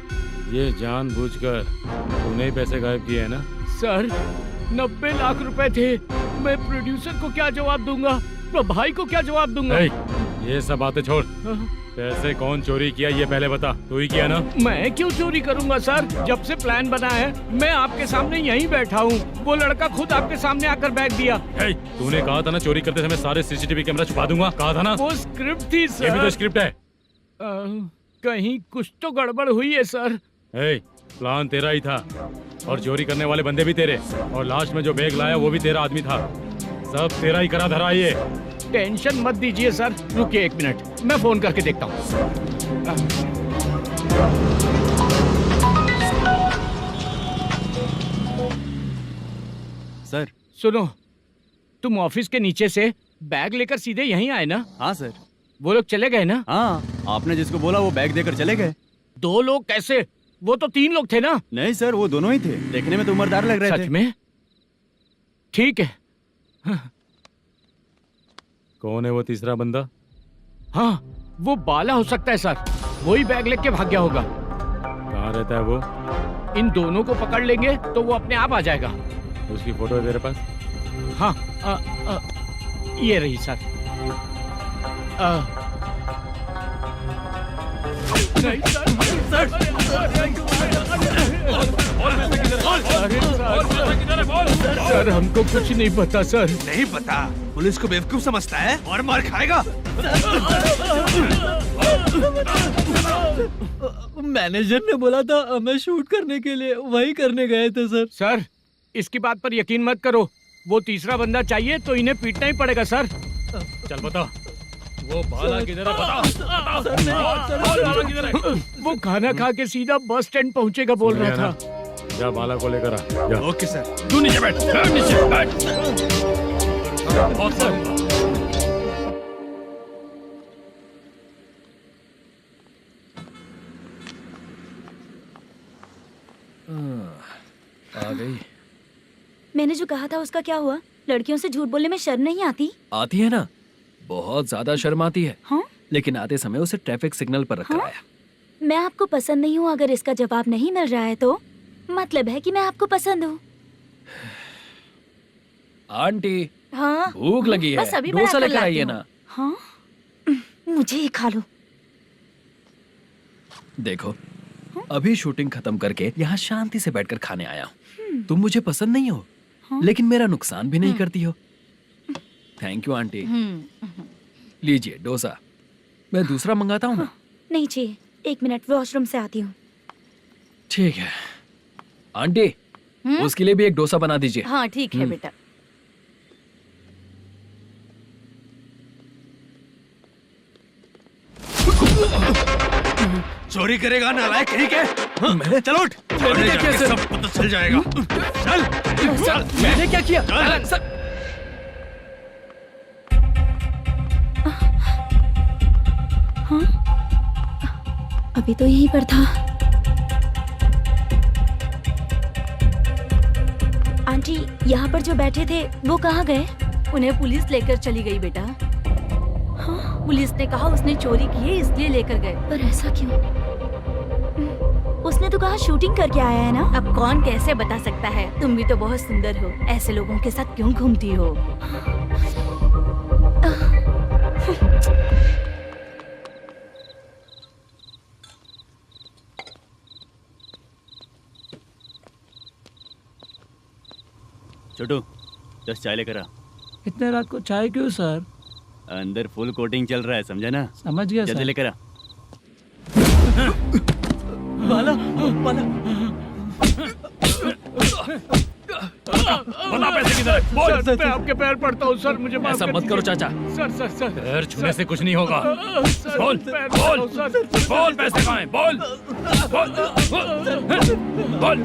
ये जानबूझकर तूने ही पैसे गायब किए हैं ना? सर 90 लाख रुपए थे। मैं प्रोड्यूसर को क्या जवाब दूंगा, तो भाई को क्या जवाब दूंगा? ये सब बातें छोड़। पैसे कौन चोरी किया ये पहले बता। तू ही किया ना? मैं क्यों चोरी करूंगा सर? जब से प्लान बना है मैं आपके सामने यहीं बैठा हूँ। वो लड़का खुद आपके सामने आकर बैग दिया। तूने कहा था ना चोरी करते समय सारे सीसीटीवी कैमरा छुपा दूंगा, कहा था ना? वो स्क्रिप्ट थी सर। ये भी तो स्क्रिप्ट है। कहीं कुछ तो गड़बड़ हुई है सर। प्लान तेरा ही था और चोरी करने वाले बंदे भी तेरे, और लास्ट में जो बैग लाया वो भी तेरा आदमी था। सब तेरा ही करा धरा। ये टेंशन मत दीजिए सर। रुकिए 1 मिनट, मैं फोन करके देखता हूँ। सर सुनो, तुम ऑफिस के नीचे से बैग लेकर सीधे यहीं आए ना? हाँ सर। वो लोग चले गए ना? हाँ, आपने जिसको बोला वो बैग देकर चले गए। 2 लोग कैसे? वो तो 3 लोग थे ना? नहीं सर, वो दोनों ही थे। देखने में तो उम्रदार लग रहे थे। सच में? ठीक है। कौन है वो तीसरा बंदा? हाँ, वो बाला हो सकता है सर। वही बैग लेके भाग गया होगा। कहाँ रहता है वो? इन दोनों को पकड़ लेंगे तो वो अपने आप आ जाएगा। उसकी फोटो है तेरे पास? हाँ, ये रही सर। नहीं सर, हमको कुछ नहीं पता सर। नहीं पता? पुलिस को बेवकूफ समझता है और मार खाएगा। मैनेजर ने बोला था हमें शूट करने के लिए, वही करने गए थे सर। सर इसकी बात पर यकीन मत करो, वो तीसरा बंदा चाहिए तो इन्हें पीटना ही पड़ेगा सर। चल बता, वो बाला किधर है? बता। बाला किधर है? वो खाना खा के सीधा बस स्टैंड पहुंचेगा बोल रहा था। जा बाला को लेकर आ। जा। Okay sir. तू नीचे बैठ, नीचे बैठ। बहुत सर। आ गई। मैंने जो कहा था उसका क्या हुआ? लड़कियों से झूठ बोलने में शर्म नहीं आती? आती है ना, बहुत ज्यादा शर्म आती है। हाँ? लेकिन आते समय उसे ट्रैफिक सिग्नल पर रखकर आया। मैं आपको पसंद नहीं हूँ, अगर इसका जवाब नहीं मिल रहा है तो मतलब है कि मैं आपको पसंद हूँ। आंटी, हाँ? भूख लगी है, बस अभी डोसा बनाकर लेकर लाती आइए हूँ। ना। हाँ? मुझे ही खा लो। देखो, अभी शूटिंग खत्म करके यहाँ शांति से बैठकर खाने आया हूँ। तुम मुझे पसंद नहीं हो, लेकिन मेरा नुकसान भी नहीं करती हो। Thank you aunty. लीजिए डोसा। मैं दूसरा मंगाता हूँ ना? नहीं चाहिए, 1 मिनट वॉशरूम से आती हूँ। ठीक है आंटी, उसके लिए भी एक डोसा बना दीजिए। हाँ ठीक है बेटा। चोरी करेगा नालायक कहीं के? मैंने चलो उठ, मैंने क्या किया सर? सब पता चल जाएगा। चल मैंने क्या किया सर? हाँ? अभी तो यहीं पर था। आंटी, यहाँ पर जो बैठे थे वो कहाँ गए? उन्हें पुलिस लेकर चली गई बेटा। हाँ? पुलिस ने कहा उसने चोरी की है इसलिए लेकर गए। पर ऐसा क्यों? उसने तो कहा शूटिंग करके आया है ना। अब कौन कैसे बता सकता है? तुम भी तो बहुत सुंदर हो, ऐसे लोगों के साथ क्यों घूमती हो? छोटू, 10 चाय लेकर आ। इतने रात को चाय क्यों सर? अंदर फुल कोटिंग चल रहा है, समझा ना? समझ गया जल्दी सर। लेकर आ। बाला, बाला। बता पैसे किधर है? बोल। सर, मैं आपके पैर पड़ता हूँ सर, मुझे माफ ऐसा कर मत करो दीजिए। चाचा। सर सर सर पैर छूने से कुछ नहीं होगा। सर, बोल, पैर बोल, पड़ता हूँ, सर। बोल पैसे कहाँ हैं? बोल, बोल,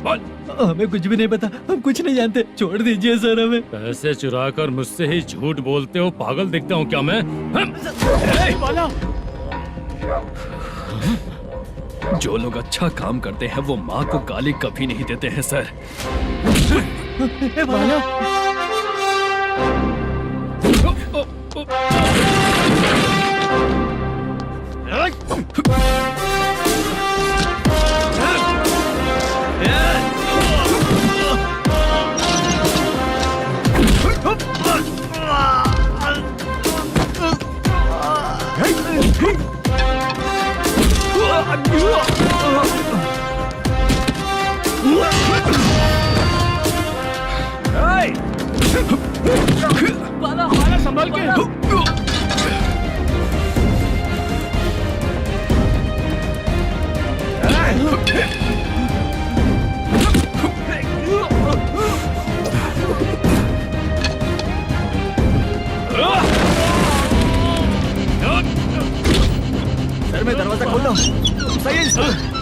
बोल। हमें कुछ भी नहीं पता, हम कुछ नहीं जानते, छोड़ दीजिए सर हमें। पैसे चुराकर मुझसे ही झूठ बोलते हो, पागल दिखता हूँ क्या मैं? जो लोग अच्छा काम करते हैं वो माँ को गाली कभी नहीं देते हैं सर। बाला संभल के। सर मैं दरवाजा खोल रहा हूँ। सही है।